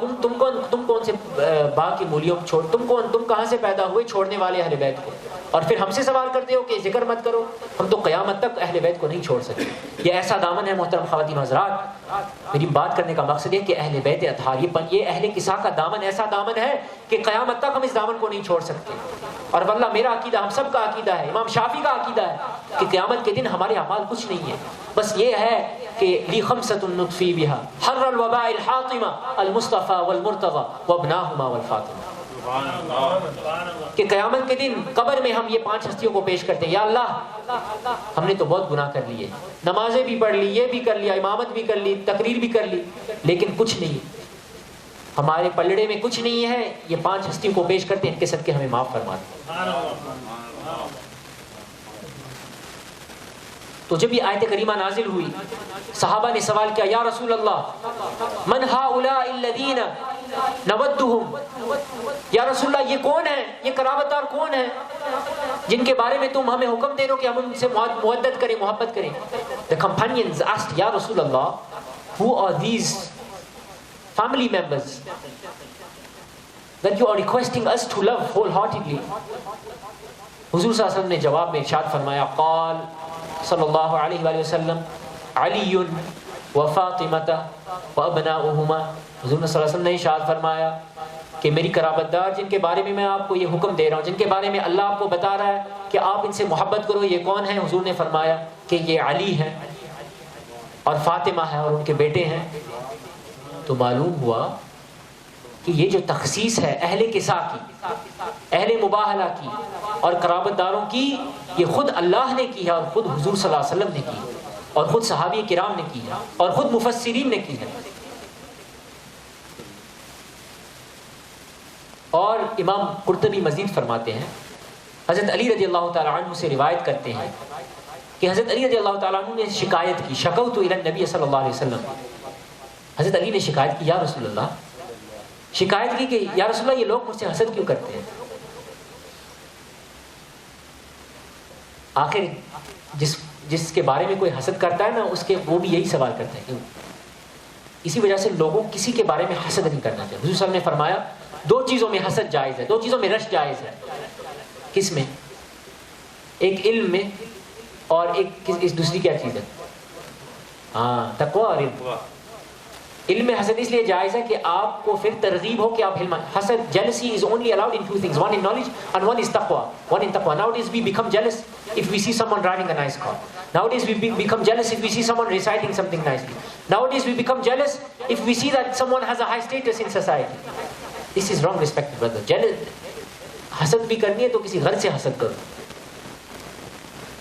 تم کون سے باغ کی مولیوں چھوڑ، تم کہاں سے پیدا ہوئے چھوڑنے والے اہل بیت کو؟ اور پھر ہم سے سوال کرتے ہو کہ ذکر مت کرو. ہم تو قیامت تک اہل بیت کو نہیں چھوڑ سکتے. یہ ایسا دامن ہے محترم خواتین حضرات. میری بات کرنے کا مقصد یہ کہ اہل بیت اطہار، یہ اہل کسا کا دامن ایسا دامن ہے کہ قیامت تک ہم اس دامن کو نہیں چھوڑ سکتے. اور واللہ میرا عقیدہ، ہم سب کا عقیدہ ہے، امام شافعی کا عقیدہ ہے کہ قیامت کے دن ہمارے اعمال کچھ نہیں ہے، بس یہ ہے کہ لی خمسۃ نطفی بہا حر الوباء الحاطمہ المصطفیٰ والمرتضی وابناہما والفاطمہ. کہ قیامت کے دن قبر میں ہم یہ 5 ہستیوں کو پیش کرتے ہیں، یا اللہ ہم نے تو بہت گناہ کر لیے، نمازیں بھی پڑھ لی، یہ بھی کر لیا، امامت بھی کر لی، تقریر بھی کر لی، لیکن کچھ نہیں، ہمارے پلڑے میں کچھ نہیں ہے. یہ 5 ہستیوں کو پیش کرتے ہیں، ان کے صدقے ہمیں معاف فرما دیں. تو جب یہ آیت کریمہ نازل ہوئی، صحابہ نے سوال کیا، یا رسول اللہ من ہؤلاء الذین نودہم، یا رسول اللہ یہ کون ہے، یہ قرابت دار کون ہے جن کے بارے میں تم ہمیں حکم دے رہے ہو کہ ہم ان سے مودت کریں، محبت کریں. The companions asked, یا رسول اللہ who are these family members that you are requesting us to love wholeheartedly? حضور صلی اللہ علیہ وسلم نے جواب میں ارشاد فرمایا، قال صلی اللہ علیہ وآلہ وسلم علی و فاطمہ و ابناؤہما. حضور صلی اللہ علیہ وسلم نے ارشاد فرمایا کہ میری قرابت دار جن کے بارے میں میں آپ کو یہ حکم دے رہا ہوں، جن کے بارے میں اللہ آپ کو بتا رہا ہے کہ آپ ان سے محبت کرو، یہ کون ہے؟ حضور نے فرمایا کہ یہ علی ہے اور فاطمہ ہے اور ان کے بیٹے ہیں. تو معلوم ہوا کہ یہ جو تخصیص ہے اہل کسا کی، اہل مباہلہ کی اور قرابت داروں کی، یہ خود اللہ نے کی ہے اور خود حضور صلی اللہ علیہ وسلم نے کی ہے اور خود صحابہ کرام نے کی ہے اور خود مفسرین نے کی ہے. اور امام قرطبی مزید فرماتے ہیں، حضرت علی رضی اللہ تعالیٰ عنہ سے روایت کرتے ہیں کہ حضرت علی رضی اللہ تعالیٰ عنہ نے شکایت کی، شکوت الی النبی صلی اللہ علیہ وسلم. حضرت علی نے شکایت کی، یا رسول اللہ، شکایت کی کہ یا رسول اللہ یہ لوگ مجھ سے حسد کیوں کرتے ہیں؟ آخر جس کے بارے میں کوئی حسد کرتا ہے نا، اس کے وہ بھی یہی سوال کرتے ہیں کیوں؟ اسی وجہ سے لوگوں کسی کے بارے میں حسد نہیں کرنا چاہیے. حضور صلی اللہ علیہ وسلم نے فرمایا 2 چیزوں میں حسد جائز ہے، 2 چیزوں میں رشک جائز ہے. کس میں؟ ایک علم میں اور ایک دوسری کیا چیز ہے؟ ہاں تقوی اور علم. علم میں حسد اس لیے جائز ہے کہ آپ کو پھر ترغیب ہو کہ آپ علم. حسد jealousy is only allowed in 2 things, one in knowledge and one is taqwa. One in taqwa. Nowadays we become jealous if we see someone driving a nice car. Nowadays we become jealous if we see someone reciting something nicely. Nowadays we become jealous if we see that someone has a high status in society. This is wrong, respected brother. حسد بھی کرنی ہے تو کسی غرض سے حسد کرو.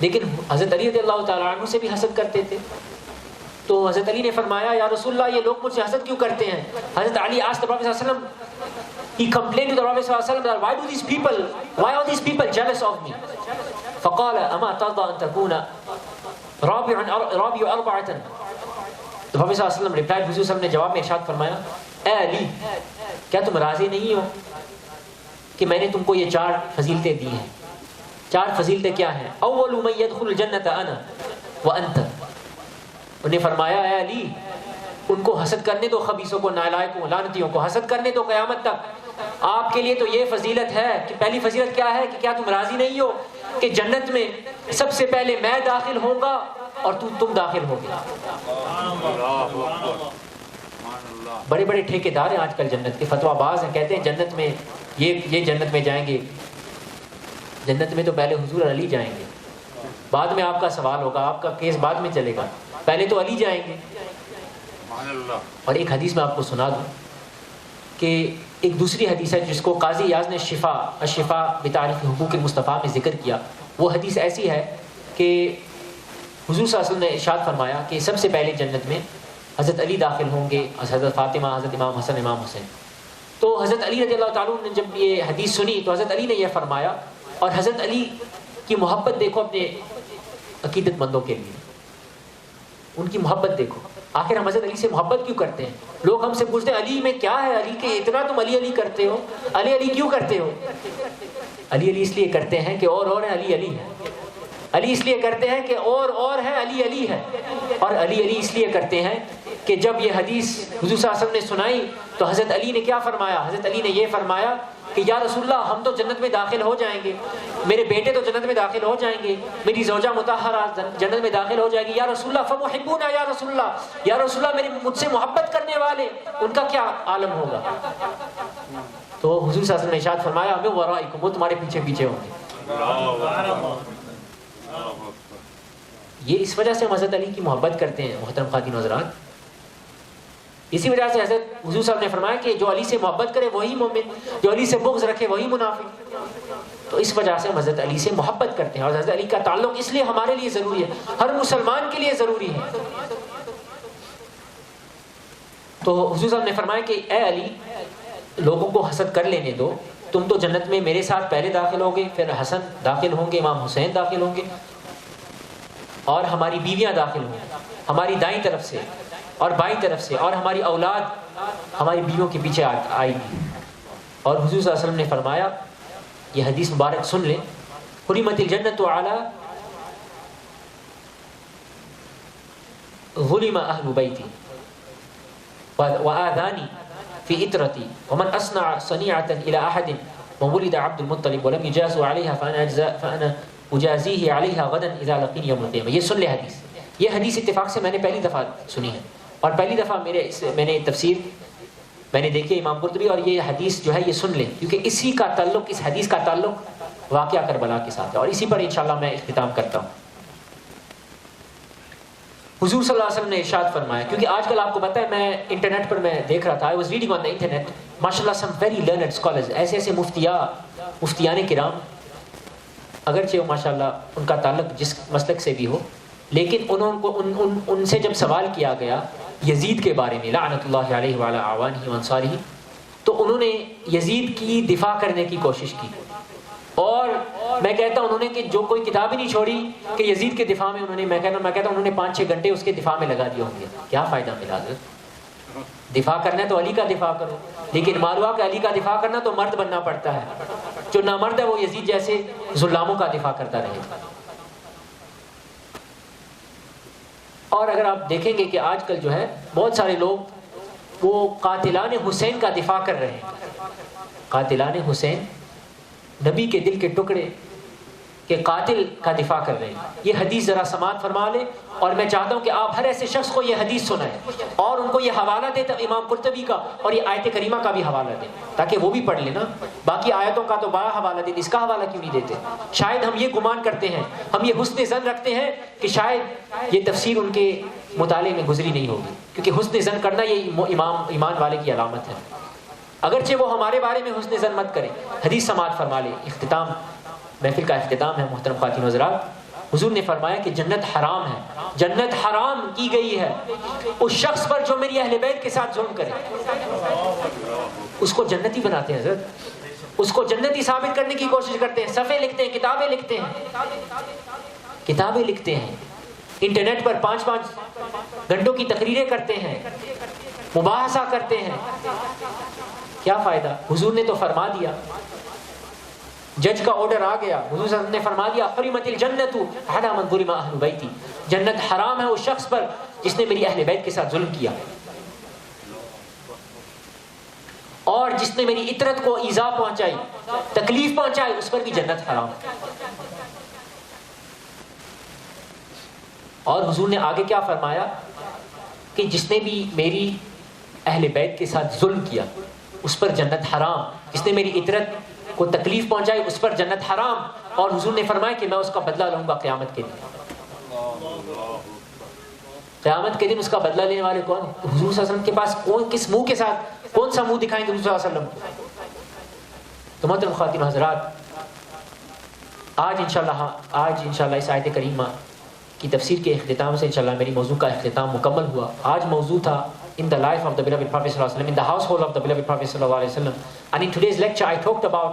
لیکن حضرت علی رضی اللہ تعالیٰ عنہ سے بھی حسد کرتے تھے. تو حضرت علی نے فرمایا، یا رسول اللہ یہ لوگ مجھ سے حسد کیوں کرتے ہیں؟ حضرت علی asked the Prophet صلی اللہ علیہ وسلم, he complained to the Prophet صلی اللہ علیہ وسلم that why are these people jealous of me? فقال اما ترضى ان تكون رابع 4. The Prophet صلی اللہ علیہ وسلم replied, حضور صلی اللہ علیہ وسلم نے جواب میں ارشاد فرمایا، اے علی کیا تم راضی نہیں ہو کہ میں نے تم کو یہ 4 فضیلتیں دی ہیں؟ 4 فضیلتیں کیا ہیں؟ اول من يدخل الجنة انا وانت. انہیں فرمایا، اے علی ان کو حسد کرنے دو، خبیثوں کو، نالائقوں، لعنتیوں کو حسد کرنے دو قیامت تک. آپ کے لیے تو یہ فضیلت ہے کہ پہلی فضیلت کیا ہے کہ کیا تم راضی نہیں ہو کہ جنت میں سب سے پہلے میں داخل ہوں گا اور تم داخل ہوگے. بڑے بڑے ٹھیکیدار ہیں آج کل جنت کے، فتویٰ باز ہیں، کہتے ہیں جنت میں یہ جنت میں جائیں گے. جنت میں تو پہلے حضور علی جائیں گے، بعد میں آپ کا سوال ہوگا، آپ کا کیس بعد میں چلے گا، پہلے تو علی جائیں گے. اور ایک حدیث میں آپ کو سنا دوں کہ ایک دوسری حدیث ہے جس کو قاضی یاز نے الشفا بتعریف حقوق المصطفیٰ میں ذکر کیا. وہ حدیث ایسی ہے کہ حضور صلی اللہ علیہ وسلم نے ارشاد فرمایا کہ سب سے پہلے جنت میں حضرت علی داخل ہوں گے، حضرت فاطمہ، حضرت امام حسن، امام حسین. تو حضرت علی رضی اللہ تعالیٰ نے جب یہ حدیث سنی تو حضرت علی نے یہ فرمایا، اور حضرت علی کی محبت دیکھو اپنے عقیدت مندوں کے لیے، ان کی محبت دیکھو. آخر ہم حضرت علی سے محبت کیوں کرتے ہیں؟ لوگ ہم سے پوچھتے ہیں علی میں کیا ہے، علی کے اتنا تم علی علی کرتے ہو، علی علی کیوں کرتے ہو؟ علی علی اس لیے کرتے ہیں کہ اور ہے، علی علی ہے. علی اس لیے کرتے ہیں کہ اور ہے، علی علی ہے. اور علی علی اس لیے کرتے ہیں کہ جب یہ حدیث حضور صلی اللہ علیہ وسلم نے سنائی تو حضرت علی نے کیا فرمایا؟ حضرت علی نے یہ فرمایا کہ یا رسول اللہ ہم تو جنت میں داخل ہو جائیں گے، میرے بیٹے تو جنت میں داخل ہو جائیں گے، میری زوجہ مطہرہ جنت میں داخل ہو جائے گی، یا رسول اللہ فمحبونا یا رسول اللہ، یا رسول اللہ مجھ سے محبت کرنے والے ان کا کیا عالم ہوگا؟ تو حضور صلی اللہ علیہ وسلم نے ارشاد فرمایا من ورائکم، وہ تمہارے پیچھے پیچھے ہوں گے۔ یہ اس وجہ سے حضرت علی کی محبت کرتے ہیں محترم خواتین و حضرات، اسی وجہ سے حضرت حضور صاحب نے فرمایا کہ جو علی سے محبت کرے وہی مومن، جو علی سے بغض رکھے وہی منافق۔ تو اس وجہ سے ہم حضرت علی سے محبت کرتے ہیں، اور حضرت علی کا تعلق اس لیے ہمارے لیے ضروری ہے، ہر مسلمان کے لیے ضروری ہے۔ تو حضور صاحب نے فرمایا کہ اے علی لوگوں کو حسد کر لینے دو، تم تو جنت میں میرے ساتھ پہلے داخل ہوگے، پھر حسن داخل ہوں گے، امام حسین داخل ہوں گے، اور ہماری بیویاں داخل ہوں گی ہماری دائیں طرف سے اور بائیں طرف سے، اور ہماری اولاد ہماری بیویوں کے پیچھے آئے گی۔ اور حضور صلی اللہ علیہ وسلم نے فرمایا، یہ حدیث مبارک سن لیں، حرمت الجنت علی ظلم اہل بیتی وآذانی فی عطرتی ومن اصنع صنیعۃ الی احد وولد عبد المطلب ولم یجازوا علیہا فانا اجازیہ علیہا غدا اذا لقینی یوم القیامہ۔ یہ سن لے حدیث، یہ حدیث اتفاق سے میں نے پہلی دفعہ سنی ہے، اور پہلی دفعہ میں نے تفسیر میں نے دیکھی امام قرطبی، اور یہ حدیث جو ہے یہ سن لیں، کیونکہ اسی کا تعلق، اس حدیث کا تعلق واقعہ کربلا کے ساتھ ہے، اور اسی پر انشاءاللہ میں اختتام کرتا ہوں۔ حضور صلی اللہ علیہ وسلم نے ارشاد فرمایا، کیونکہ آج کل آپ کو پتہ ہے میں انٹرنیٹ پر میں دیکھ رہا تھا، I was reading on the internet, ماشاءاللہ some very learned scholars، ایسے مفتیان کرام، اگرچہ وہ ماشاءاللہ ان کا تعلق جس مسلک سے بھی ہو، لیکن ان سے جب سوال کیا گیا یزید کے بارے میں لعنت اللہ علیہ وعلی اعوانہ وانصارہ، تو انہوں نے یزید کی دفاع کرنے کی کوشش کی، اور میں کہتا ہوں انہوں نے کہ جو کوئی کتاب ہی نہیں چھوڑی کہ یزید کے دفاع میں انہوں نے، میں کہتا ہوں انہوں نے 5-6 گھنٹے اس کے دفاع میں لگا دیا ہوں گے۔ کیا فائدہ ملا؟ دفاع کرنا ہے تو علی کا دفاع کرو، لیکن معلوم کہ علی کا دفاع کرنا تو مرد بننا پڑتا ہے، جو نامرد ہے وہ یزید جیسے ظلاموں کا دفاع کرتا رہے۔ اور اگر آپ دیکھیں گے کہ آج کل جو ہے بہت سارے لوگ وہ قاتلان حسین کا دفاع کر رہے ہیں، قاتلان حسین نبی کے دل کے ٹکڑے کے قاتل کا دفاع کر رہے ہیں۔ یہ حدیث ذرا سماعت فرما لیں، اور میں چاہتا ہوں کہ آپ ہر ایسے شخص کو یہ حدیث سنائیں اور ان کو یہ حوالہ دیں امام قرطبی کا، اور یہ آیت کریمہ کا بھی حوالہ دیں تاکہ وہ بھی پڑھ لیں نا۔ باقی آیتوں کا تو بڑا حوالہ دیتے، اس کا حوالہ کیوں نہیں دیتے؟ شاید ہم یہ گمان کرتے ہیں، ہم یہ حسن ظن رکھتے ہیں کہ شاید یہ تفسیر ان کے مطالعے میں گزری نہیں ہوگی، کیونکہ حسن ظن کرنا یہ ایمان والے کی علامت ہے۔ اگرچہ وہ ہمارے بارے میں حسن ظن مت کریں، حدیث سماعت فرما لیں۔ اختتام، محفل کا اختتام ہے محترم خواتین و حضرات۔ حضور نے فرمایا کہ جنت حرام ہے، جنت حرام کی گئی ہے اس شخص پر جو میری اہل بیت کے ساتھ ظلم کرے۔ اس کو جنتی بناتے ہیں حضرت، اس کو جنتی ثابت کرنے کی کوشش کرتے ہیں، صفحے لکھتے ہیں، کتابیں لکھتے ہیں، انٹرنیٹ پر 5-5 گھنٹوں کی تقریریں کرتے ہیں، مباحثہ کرتے ہیں۔ کیا فائدہ؟ حضور نے تو فرما دیا، جج کا آرڈر آ گیا، حضور صلی اللہ علیہ وسلم نے فرما دیا حرمت الجنت علی من ظلم اہل بیتی، جنت حرام ہے اس شخص پر جس نے میری اہل بیت کے ساتھ ظلم کیا، اور جس نے میری عطرت کو ایذا پہنچائی، تکلیف پہنچائی، اس پر بھی جنت حرام ہے۔ اور حضور نے آگے کیا فرمایا کہ جس نے بھی میری اہل بیت کے ساتھ ظلم کیا اس پر جنت حرام، جس نے میری عطرت کو تکلیف پہنچائی اس پر جنت حرام، اور حضور نے فرمایا کہ میں اس کا بدلہ لوں گا قیامت کے دن۔ قیامت کے دن اس کا بدلہ لینے والے کون ہیں؟ حضور صلی اللہ علیہ وسلم کے پاس کس منہ کے ساتھ، کون سا منہ دکھائیں گے حضور صلی اللہ علیہ وسلم؟ تو محترم خواتین و حضرات، آج انشاءاللہ اس آیت کریمہ کی تفسیر کے اختتام سے انشاءاللہ میری موضوع کا اختتام مکمل ہوا۔ آج موضوع تھا in the life of the beloved Prophet sallallahu alaihi wasallam, in the household of the beloved Prophet sallallahu alaihi wasallam, and in today's lecture I talked about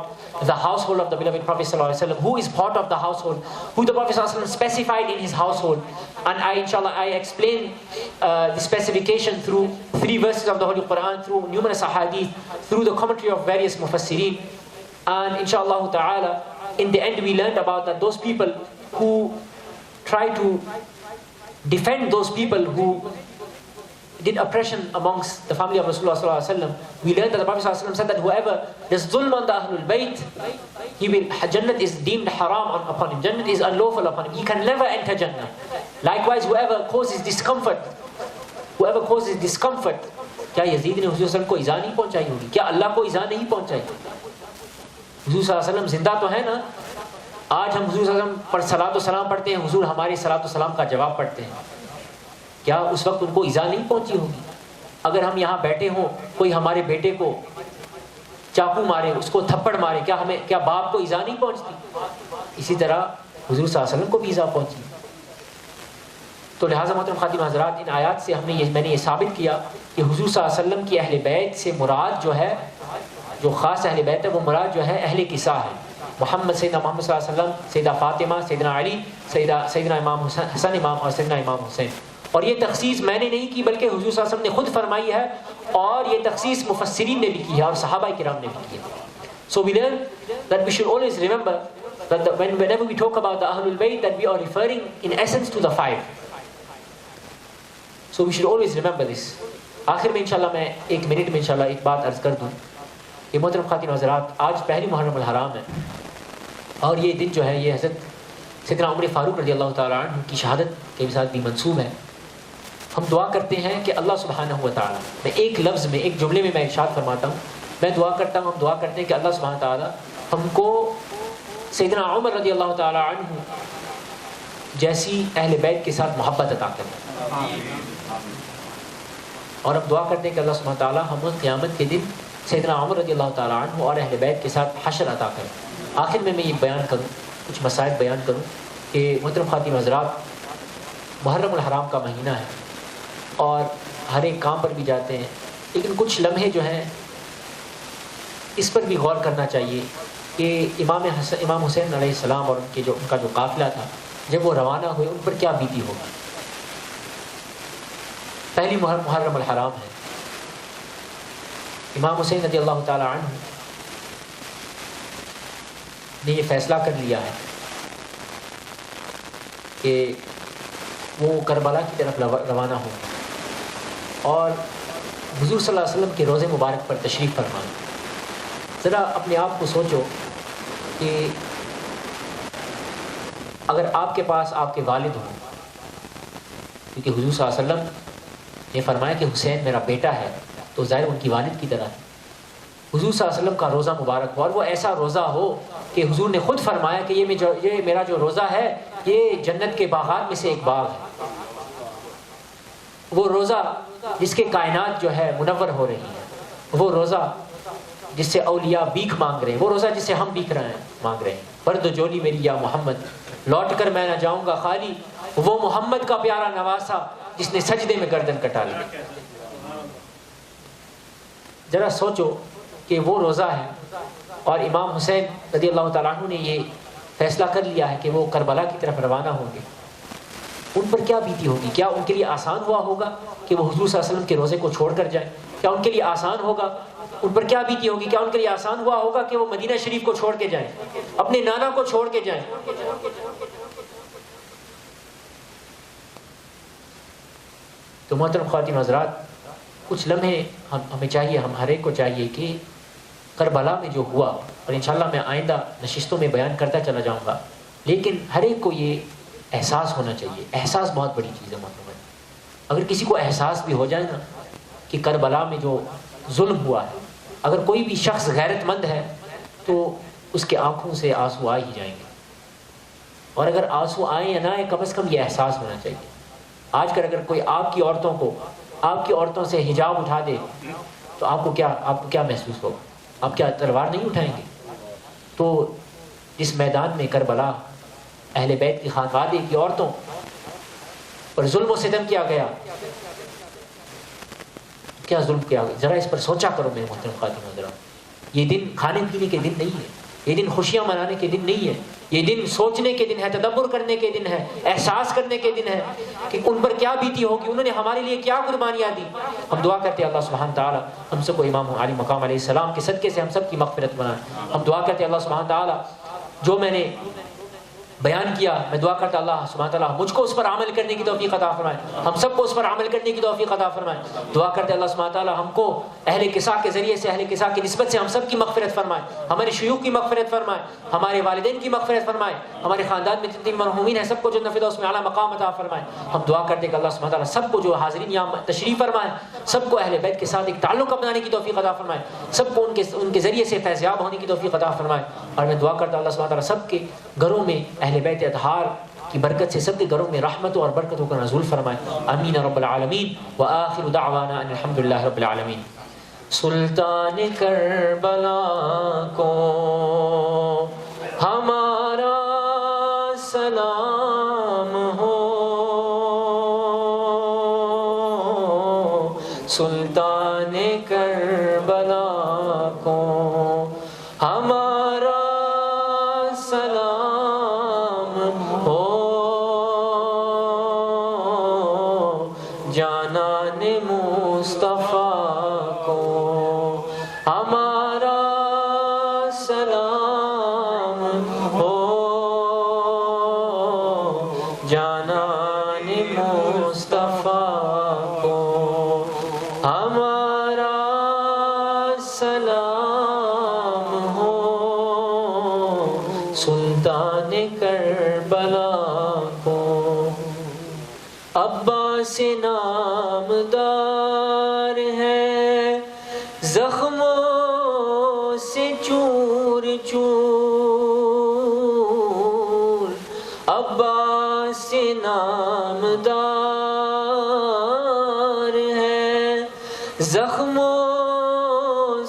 the household of the beloved Prophet sallallahu alaihi wasallam, who is part of the household, who the Prophet sallallahu alaihi wasallam specified in his household, and I explained the specification through 3 verses of the Holy Quran, through numerous ahadith, through the commentary of various mufassirin, and inshallah ta'ala in the end we learned about that those people who try to defend those people who did oppression amongst the family of Rasulullah sallallahu alaihi wasallam, we learned that the Prophet sallallahu alaihi wasallam said that whoever does zulm on the Ahlul Bayt, Jannat is deemed haram upon him. Jannat is unlawful upon him. He can never enter Jannah. Likewise, whoever causes discomfort, کیا یزید نے حضور صلی اللہ علیہ وسلم کو ایذا نہیں پہنچائی ہوگی؟ کیا اللہ کو ایذا نہیں پہنچائی؟ حضور صلی اللہ علیہ وسلم زندہ تو ہے نا. آج ہم حضور صلی اللہ علیہ وسلم پر صلاۃ و سلام پڑھتے ہیں، حضور ہماری صلاۃ و سلام کا جواب پڑھتے ہیں. کیا اس وقت ان کو ایذا نہیں پہنچی ہوگی؟ اگر ہم یہاں بیٹھے ہوں، کوئی ہمارے بیٹے کو چاقو مارے، اس کو تھپڑ مارے، کیا باپ کو ایذا نہیں پہنچتی؟ اسی طرح حضور صلی اللہ علیہ وسلم کو بھی ایذا پہنچی. تو لہٰذا محترم خاتین حضرات، ان آیات سے میں نے یہ ثابت کیا کہ حضور صلی اللہ علیہ وسلم کی اہل بیت سے مراد جو ہے، جو خاص اہل بیت ہے، وہ مراد جو ہے اہل کسا ہے. سیدنا محمد صلی اللہ علیہ وسلم، سیدہ فاطمہ، سیدنا علی، سیدنا امام حسن امام اور سیدنا امام حسین. اور یہ تخصیص میں نے نہیں کی بلکہ حضور صلی اللہ علیہ وسلم نے خود فرمائی ہے، اور یہ تخصیص مفسرین نے بھی کی ہے اور صحابہ کرام نے بھی کی ہے. So we learn that we should always remember that whenever we talk about the Ahlul Bayt, that we are referring in essence to the five. So we should always remember this. آخر میں انشاءاللہ میں 1 minute میں انشاءاللہ ایک بات عرض کر دوں کہ محترم خواتین و حضرات، آج پہلی محرم الحرام ہے، اور یہ دن جو ہے یہ حضرت سیدنا عمر فاروق رضی اللہ تعالیٰ عنہ کی شہادت کے ساتھ بھی منسوب ہے. ہم دعا کرتے ہیں کہ اللہ سبحانہ و تعالیٰ، میں ایک لفظ میں، ایک جملے میں ارشاد فرماتا ہوں، میں دعا کرتا ہوں، ہم دعا کرتے ہیں کہ اللہ سبحانہ و تعالیٰ ہم کو سیدنا عمر رضی اللہ تعالیٰ عنہ جیسی اہل بیت کے ساتھ محبت عطا کرے. اور ہم دعا کرتے ہیں کہ اللہ سبحانہ تعالیٰ ہم قیامت کے دن سیدنا عمر رضی اللہ تعالیٰ عنہ اور اہل بیت کے ساتھ حشر عطا کریں. آخر میں یہ بیان کروں، کچھ مسائل بیان کروں کہ محترم خواتین حضرات، محرم الحرام کا مہینہ ہے اور ہر ایک کام پر بھی جاتے ہیں، لیکن کچھ لمحے جو ہیں اس پر بھی غور کرنا چاہیے کہ امام حسین علیہ السلام اور ان کا جو قافلہ تھا، جب وہ روانہ ہوئے ان پر کیا بیتی ہوگی. پہلی محرم الحرام ہے. امام حسین رضی اللہ تعالی عنہ نے یہ فیصلہ کر لیا ہے کہ وہ کربلا کی طرف روانہ ہوں اور حضور صلی اللہ علیہ وسلم کے روضے مبارک پر تشریف فرمائیں. ذرا اپنے آپ کو سوچو کہ اگر آپ کے پاس آپ کے والد ہوں، کیونکہ حضور صلی اللہ علیہ وسلم نے فرمایا کہ حسین میرا بیٹا ہے، تو ظاہر ان کی والد کی طرح ہے. حضور صلی اللہ علیہ وسلم کا روزہ مبارک ہو اور وہ ایسا روزہ ہو کہ حضور نے خود فرمایا کہ یہ میرا جو روزہ ہے یہ جنت کے باغات میں سے ایک باغ ہے. وہ روزہ جس کے کائنات جو ہے منور ہو رہی ہے، وہ روزہ جس سے اولیاء بھیک مانگ رہے ہیں، وہ روزہ جس سے ہم بھیک مانگ رہے ہیں. برد جولی میری یا محمد، لوٹ کر میں نہ جاؤں گا خالی، وہ محمد کا پیارا نواسا جس نے سجدے میں گردن کٹا لی. ذرا سوچو کہ وہ روزہ ہے اور امام حسین رضی اللہ تعالیٰ عنہ نے یہ فیصلہ کر لیا ہے کہ وہ کربلا کی طرف روانہ ہوں گے. ان پر کیا بیتی ہوگی؟ کیا ان کے لیے آسان ہوا ہوگا کہ وہ حضور صلی اللہ علیہ وسلم کے روزے کو چھوڑ کر جائیں؟ کیا ان کے لیے آسان ہوگا؟ ان پر کیا بیتی ہوگی؟ کیا ان کے لیے آسان ہوا ہوگا کہ وہ مدینہ شریف کو چھوڑ کے جائیں، اپنے نانا کو چھوڑ کے جائیں؟ تو محترم خواتین حضرات، کچھ لمحے ہمیں چاہیے، ہم ہر ایک کو چاہیے کہ کربلا میں جو ہوا، اور انشاءاللہ میں آئندہ نشستوں میں بیان کرتا چلا جاؤں گا، لیکن ہر ایک کو یہ احساس ہونا چاہیے. احساس بہت بڑی چیز ہے محترم. اگر کسی کو احساس بھی ہو جائے نا کہ کربلا میں جو ظلم ہوا ہے، اگر کوئی بھی شخص غیرت مند ہے تو اس کے آنکھوں سے آنسو آ ہی جائیں گے. اور اگر آنسو آئیں یا نہ آئیں، کم از کم یہ احساس ہونا چاہیے. آج کل اگر کوئی آپ کی عورتوں سے حجاب اٹھا دے تو آپ کو کیا محسوس ہوگا؟ آپ کیا تلوار نہیں اٹھائیں گے؟ تو جس میدان میں کربلا اہل بیت کی خانوادے کی عورتوں پر ظلم و ستم کیا گیا، کیا ظلم کیا گیا، ذرا اس پر سوچا کرو میرے محترم خاتون حضرات. یہ دن کھانے پینے کے دن نہیں ہے، یہ دن خوشیاں منانے کے دن نہیں ہے، یہ دن سوچنے کے دن ہے، تدبر کرنے کے دن ہے، احساس کرنے کے دن ہے کہ ان پر کیا بیتی ہوگی، انہوں نے ہمارے لیے کیا قربانیاں دی. ہم دعا کرتے ہیں اللہ سبحانہ تعالیٰ ہم سب کو امام علی مقام علیہ السلام کے صدقے سے ہم سب کی مغفرت بنائے. ہم دعا کرتے ہیں اللہ سبحانہ تعالیٰ جو میں نے بیان کیا، میں دعا کرتا اللہ سبحانہ تعالیٰ مجھ کو اس پر عمل کرنے کی توفیق عطا فرمائے، ہم سب کو اس پر عمل کرنے کی توفیق عطا فرمائے۔ دعا کرتے اللہ سبحانہ تعالیٰ ہم کو اہل قصہ کے ذریعے سے، اہل قصہ کی نسبت سے ہم سب کی مغفرت فرمائے، ہمارے شیوخ کی مغفرت فرمائے، ہمارے والدین کی مغفرت فرمائے، ہمارے خاندان میں جتنے مرحومین ہیں سب کو جنت الفردوس میں اعلیٰ مقام عطا فرمائے۔ ہم دعا کرتے کہ اللہ سبحانہ تعالیٰ سب کو جو حاضرین یہاں تشریف فرمائے سب کو اہل بیت کے ساتھ ایک تعلق اپنانے کی توفیق عطا فرمائے، سب کو ان کے ذریعے سے فیضیاب ہونے کی توفیق عطا فرمائے۔ اور میں دعا کرتا اللہ سبحانہ تعالیٰ سب کے گھروں میں اہل بیت اطہار کی برکت سے سب کے گھروں میں رحمتوں اور برکتوں کا نزول فرمائے، آمین رب العالمین۔ وآخر دعوانا ان الحمدللہ رب العالمین۔ سلطان کربلا کو ہمارا سلام ہو، سلطان کربلا کو ہمارا سلام ہو، جانان مصطفیٰ کو ہمارا سلام ہو، جانان مصطفیٰ کو ہمارا سلام ہو، سلطان کربلا کو عباس نامدار ہے زخموں سے چور چور، عباس نامدار ہے زخموں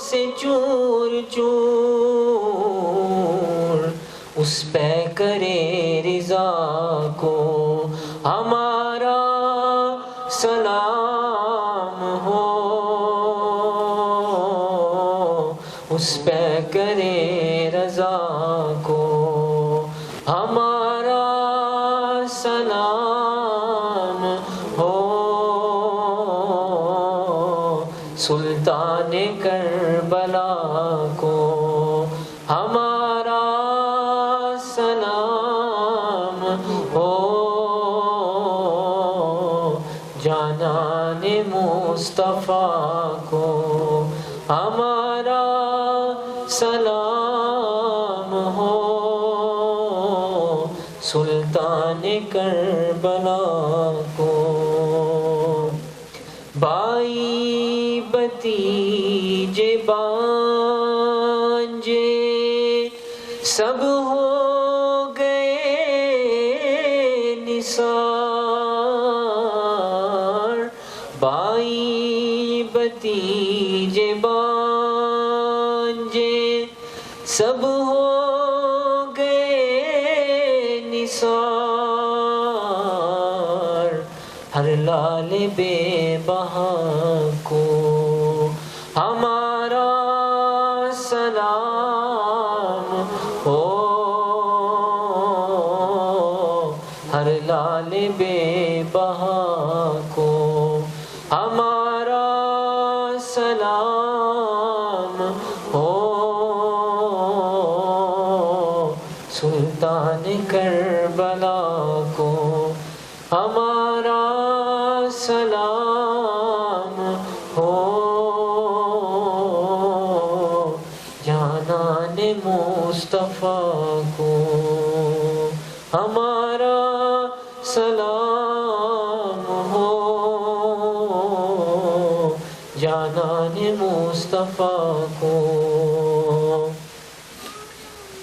سے چور چور، اس پہ کرے رضا کو ہمارا سلام ہو، اس پہ کرے رضا کو ہمارا سلام ہو، سلطان کربلا کو ہمارا سلام ہو، جانان مصطفیٰ کو ہمارا سلام ہو، سلطان کربلا کو بھائی بھتیجے بانجے سب ہو گئے نثار، بھائی بھتیجے بانجے سب ہو گئے نثار، ہر لال بے بہا کو ہمارا سلام ہو، ہر لال بے بہا کو ہمارا سلام ہو، سلطان کربلا کو ہمارا سلام ہو، جانان مصطفیٰ کو ہمارا سلام ہو، جانان مصطفیٰ کو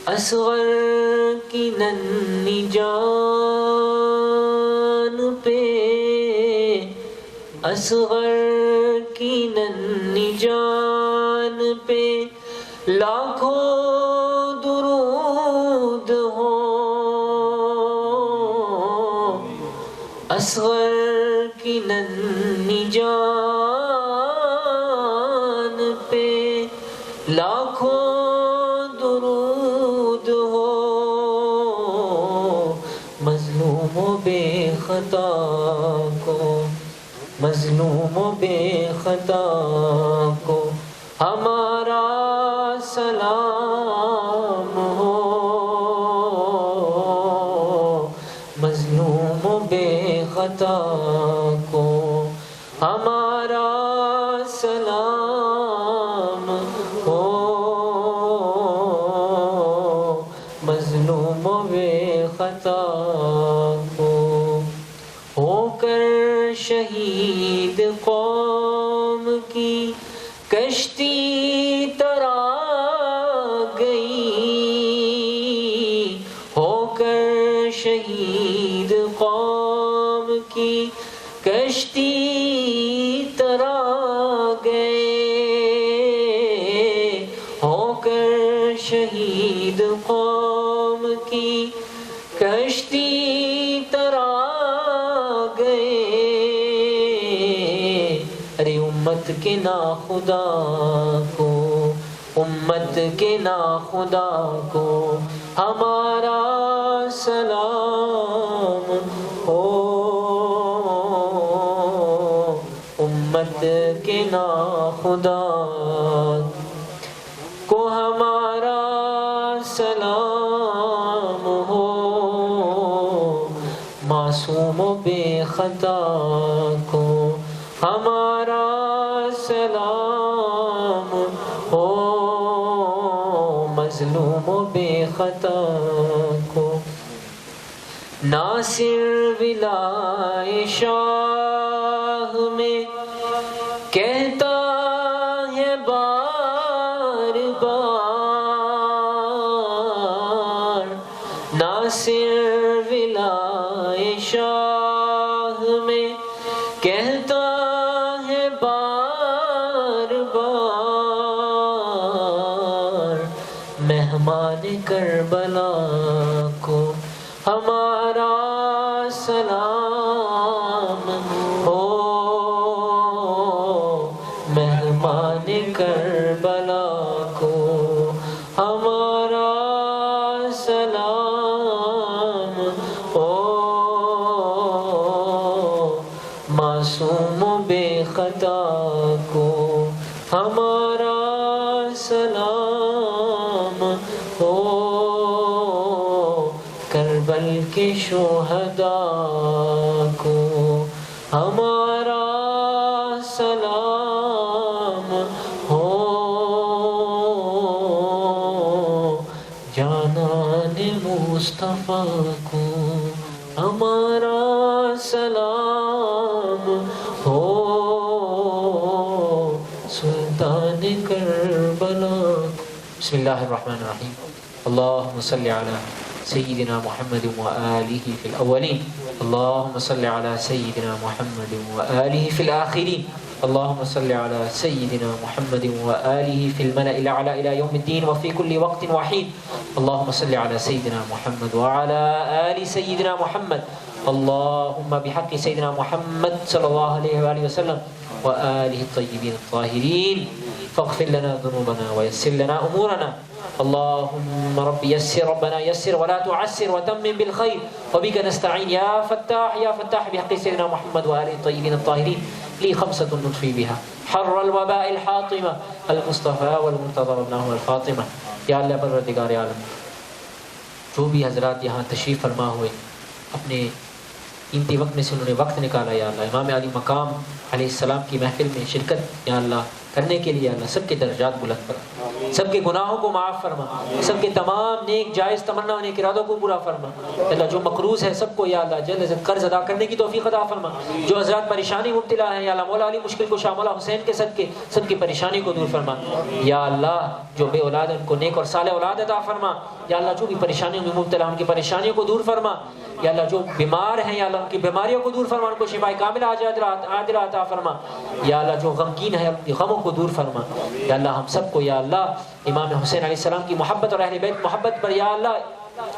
اصغر کی ننھی جان پہ، اصغر کی ننھی جان پہ لاکھوں درود ہو، اصغر کی ننھی جان پہ لاکھوں درود ہو، مظلوم و بے خطا کو، مظلوم و بے خطا کو ہمارا سلام ہو، خطا کو ہمارا سلام ہو، مظلوم و بے خطا کو ہو کر شہید قوم کی کشتی ترا گئی، ہو کر شہید قوم کی کشتی ترا گئے، ہو کر شہید قوم کی کشتی ترا گئے، ارے امت کے ناخدا کو، امت کے ناخدا کو ہمارا سلام ہو، امت کے ناخدا کو ہمارا سلام ہو، معصوم و بے خطا کو ہمارا سلام ہو، مظلوم و بے خطا کو ناصر ولائے شاہ میں کہتا ہے بار بار، ناصر ولائے شاہ میں کہتا ہے بار بار، مہمان کربلا کو ہمارا سلام ہو، مہمان کربلا کو ہمارا سلام ہو، معصوم و بے خطا کو ہمارا سلام ہو، کربل کے شہداء کو ہمارا سلام ہو، جانان مصطفیٰ کو ہمارا سلام ہو، سلطان کربلا۔ بسم اللہ الرحمن الرحیم، اللہم صلی علی سیدنا محمد وآلہ فی الاولین، اللہم صلی علی سیدنا محمد وآلہ فی الآخرین، اللہم صلی علی سیدنا محمد وآلہ فی الملأ الاعلی الی یوم الدین وفی کل وقت وحین، اللہم صلی علی سیدنا محمد وعلی آل سیدنا محمد، اللہم بحق سیدنا محمد صلی اللہ علیہ وآلہ وسلم وآلہ الطیبین الطاہرین فاغفر لنا ذنوبنا ويسر لنا امورنا، اللهم رب يسر ربنا يسر ولا تعسر وتمم بالخير وبك نستعين يا فتاح يا فتاح بحق سيدنا محمد وآله الطيبين الطاهرين، لي خمسة نطفي بها حر الوباء الحاطمة المصطفى والمنتظر ابنه الفاطمة۔ یا اللہ پروردگار عالم، جو بھی حضرات یہاں تشریف فرما ہوئے اپنے قیمتی وقت میں سے انہوں نے وقت نکالا، یا اللہ امام علی مقام علیہ السلام کی محفل میں شرکت یا اللہ کرنے کے لیے اللہ سب کے درجات بلند فرما، سب کے گناہوں کو معاف فرما، سب کے تمام نیک جائز تمنا و نیک ارادوں کو پورا فرما، اللہ جو مقروض ہے سب کو یا اللہ جلد از جلد قرض ادا کرنے کی توفیق عطا فرما، جو حضرات پریشانی مبتلا ہیں یا اللہ مولا علی مشکل کشا مولا حسین کے صدقے سب کی پریشانی کو دور فرما، یا اللہ جو بے اولاد ان کو نیک اور صالح اولاد عطا فرما، یا اللہ جو بھی پریشانیوں میں مبتلا ان کی پریشانیوں کو دور فرما، یا اللہ جو بیمار ہیں یا اللہ ان کی بیماریوں کو دور فرما، ان کو شفا کاملہ عاجلہ عطا فرما، یا اللہ جو غمگین ہے ان کی غموں کو دور فرما، یا اللہ ہم سب کو یا اللہ امام حسین علیہ السلام کی محبت اور اہل بیت محبت پر یا اللہ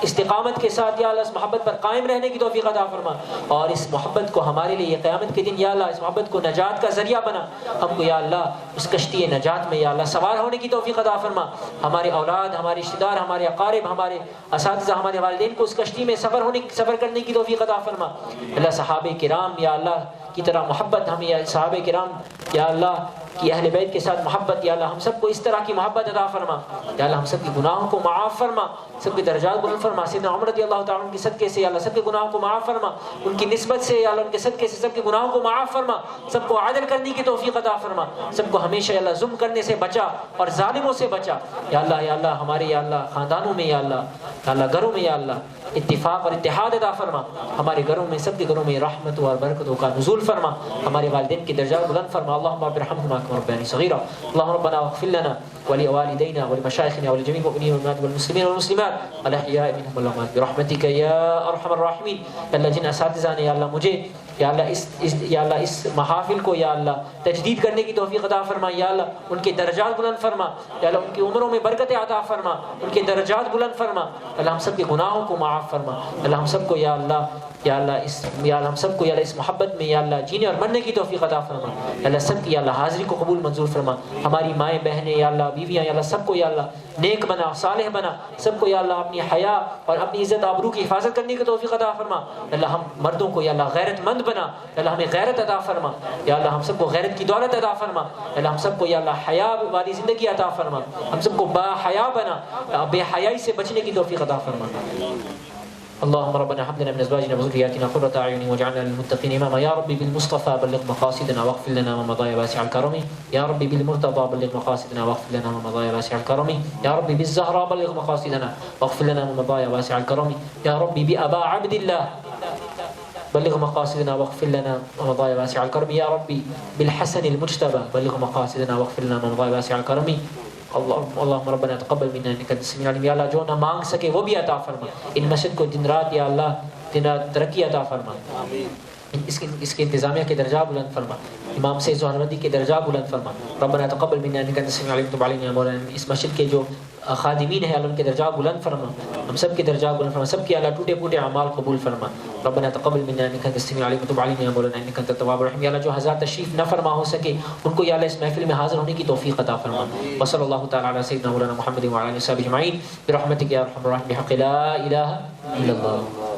استقامت کے ساتھ یا اللہ اس محبت پر قائم رہنے کی توفیق عطا فرما، اور اس محبت کو ہمارے لیے قیامت کے دن یا اللہ اس محبت کو نجات کا ذریعہ بنا، ہم کو یا اللہ اس کشتی نجات میں یا اللہ سوار ہونے کی توفیق عطا فرما، ہمارے اولاد ہمارے رشتہ دار ہمارے اقارب ہمارے اساتذہ ہمارے والدین کو اس کشتی میں سفر کرنے کی توفیق عطا فرما، اللہ صحابہ کرام یا اللہ کی طرح محبت ہمیں صحابہ کرام یا اللہ کہ اہل بیت کے ساتھ محبت، یا اللہ ہم سب کو اس طرح کی محبت عطا فرما، یا اللہ ہم سب کے گناہوں کو معاف فرما، سب کے درجات بلند فرما، سیدنا عمر رضی اللہ تعالیٰ عنہ کے صدقے سے یا اللہ سب کے گناہوں کو معاف فرما، ان کی نسبت سے یا اللہ ان کے صدقے سے سب کے گناہوں کو معاف فرما، سب کو عدل کرنے کی توفیق عطا فرما، سب کو ہمیشہ یا اللہ ظلم کرنے سے بچا اور ظالموں سے بچا، یا اللہ ہمارے یا اللہ خاندانوں میں یا اللہ گھروں میں یا اللہ اتفاق اور اتحاد عطا فرما، ہمارے گھروں میں سب کے گھروں میں رحمتوں اور برکتوں کا نزول فرما، ہمارے والدین کی درجات بلند فرما، اللهم ارحمهما كما ربياني صغيرا، اللهم ربنا اغفر لنا ولوالدينا ولمشايخنا ولجميع المؤمنين والمؤمنات والمسلمين والمسلمات الاحياء منهم والاموات برحمتك يا ارحم الراحمين۔ یا اللہ جن اساتذہ نے یا اللہ مجھے یا اللہ اس محافل کو یا اللہ تجدید کرنے کی توفیق عطا فرما، یا اللہ ان کے درجات بلند فرما، یا اللہ ان کی عمروں میں برکت عطا فرما، ان کے درجات بلند فرما، اللہ ہم سب کے گناہوں کو معاف فرما، اللہ ہم سب کو یا اللہ ہم سب کو یا اللہ اس محبت میں یا اللہ جینے اور مرنے کی توفیق عطا فرما، یا اللہ سب کی یا اللہ حاضری کو قبول منظور فرما، ہماری مائیں بہنیں یا اللہ بیویاں یا اللہ سب کو یا اللہ نیک بنا صالح بنا، سب کو یا اللہ اپنی حیا اور اپنی عزت آبرو کی حفاظت کرنے کی توفیق عطا فرما، یا اللہ ہم مردوں کو یا اللہ غیرت مند بنا، یا اللہ ہمیں غیرت عطا فرما، یا اللہ ہم سب کو غیرت کی دولت عطا فرما، یا اللہ ہم سب کو یا اللہ حیا والی زندگی عطا فرما، ہم سب کو با حیا بنا، بے حیائی سے بچنے کی توفیق عطا فرما۔ اللهم ربنا هب لنا من ازواجنا وذرياتنا قرة اعين واجعلنا للمتقين اماما، يا ربي بالمصطفى بلغ مقاصدنا واغفر لنا ما مضى واسع الكرم، يا ربي بالمرتضى بلغ مقاصدنا واغفر لنا ما مضى واسع الكرم، يا ربي بالزهراء بلغ مقاصدنا واغفر لنا ما مضى واسع الكرم، يا ربي بأبا عبد الله بلغ مقاصدنا واغفر لنا ما مضى واسع الكرم، يا ربي بالحسن المجتبى بلغ مقاصدنا واغفر لنا ما مضى واسع الكرم، اللهم ربنا تقبل منا انك انت السميع العليم، یا اللہ جو نہ مانگ سکے وہ بھی عطا فرما، ان مسجد کو دن رات یا اللہ دن رات ترقی عطا فرما، اس کے انتظامیہ کے درجات بلند فرما، امام سید سہروردی کے درجات بلند فرما، ربنا تقبل منا انك انت السميع العليم تب علينا يا مولانا، اس مسجد کے جو خادمین ہیں اللہ ان کے درجات بلند فرما، ہم سب کے درجات بلند فرما، سب کے اللہ ٹوٹے پھوٹے اعمال قبول فرما، ربنا تقبل منا انك انت السميع العليم تب علينا يا مولانا انك انت التواب الرحيم، یا اللہ جو حضرات تشریف نہ فرما ہو سکے ان کو یا اللہ اس محفل میں حاضر ہونے کی توفیق عطا فرما، وصلی اللہ تعالی علی سیدنا مولانا محمد وعلی آلہ وصحبہ اجمعین برحمتک یا ارحم الراحمین بحق لا الہ الا اللہ۔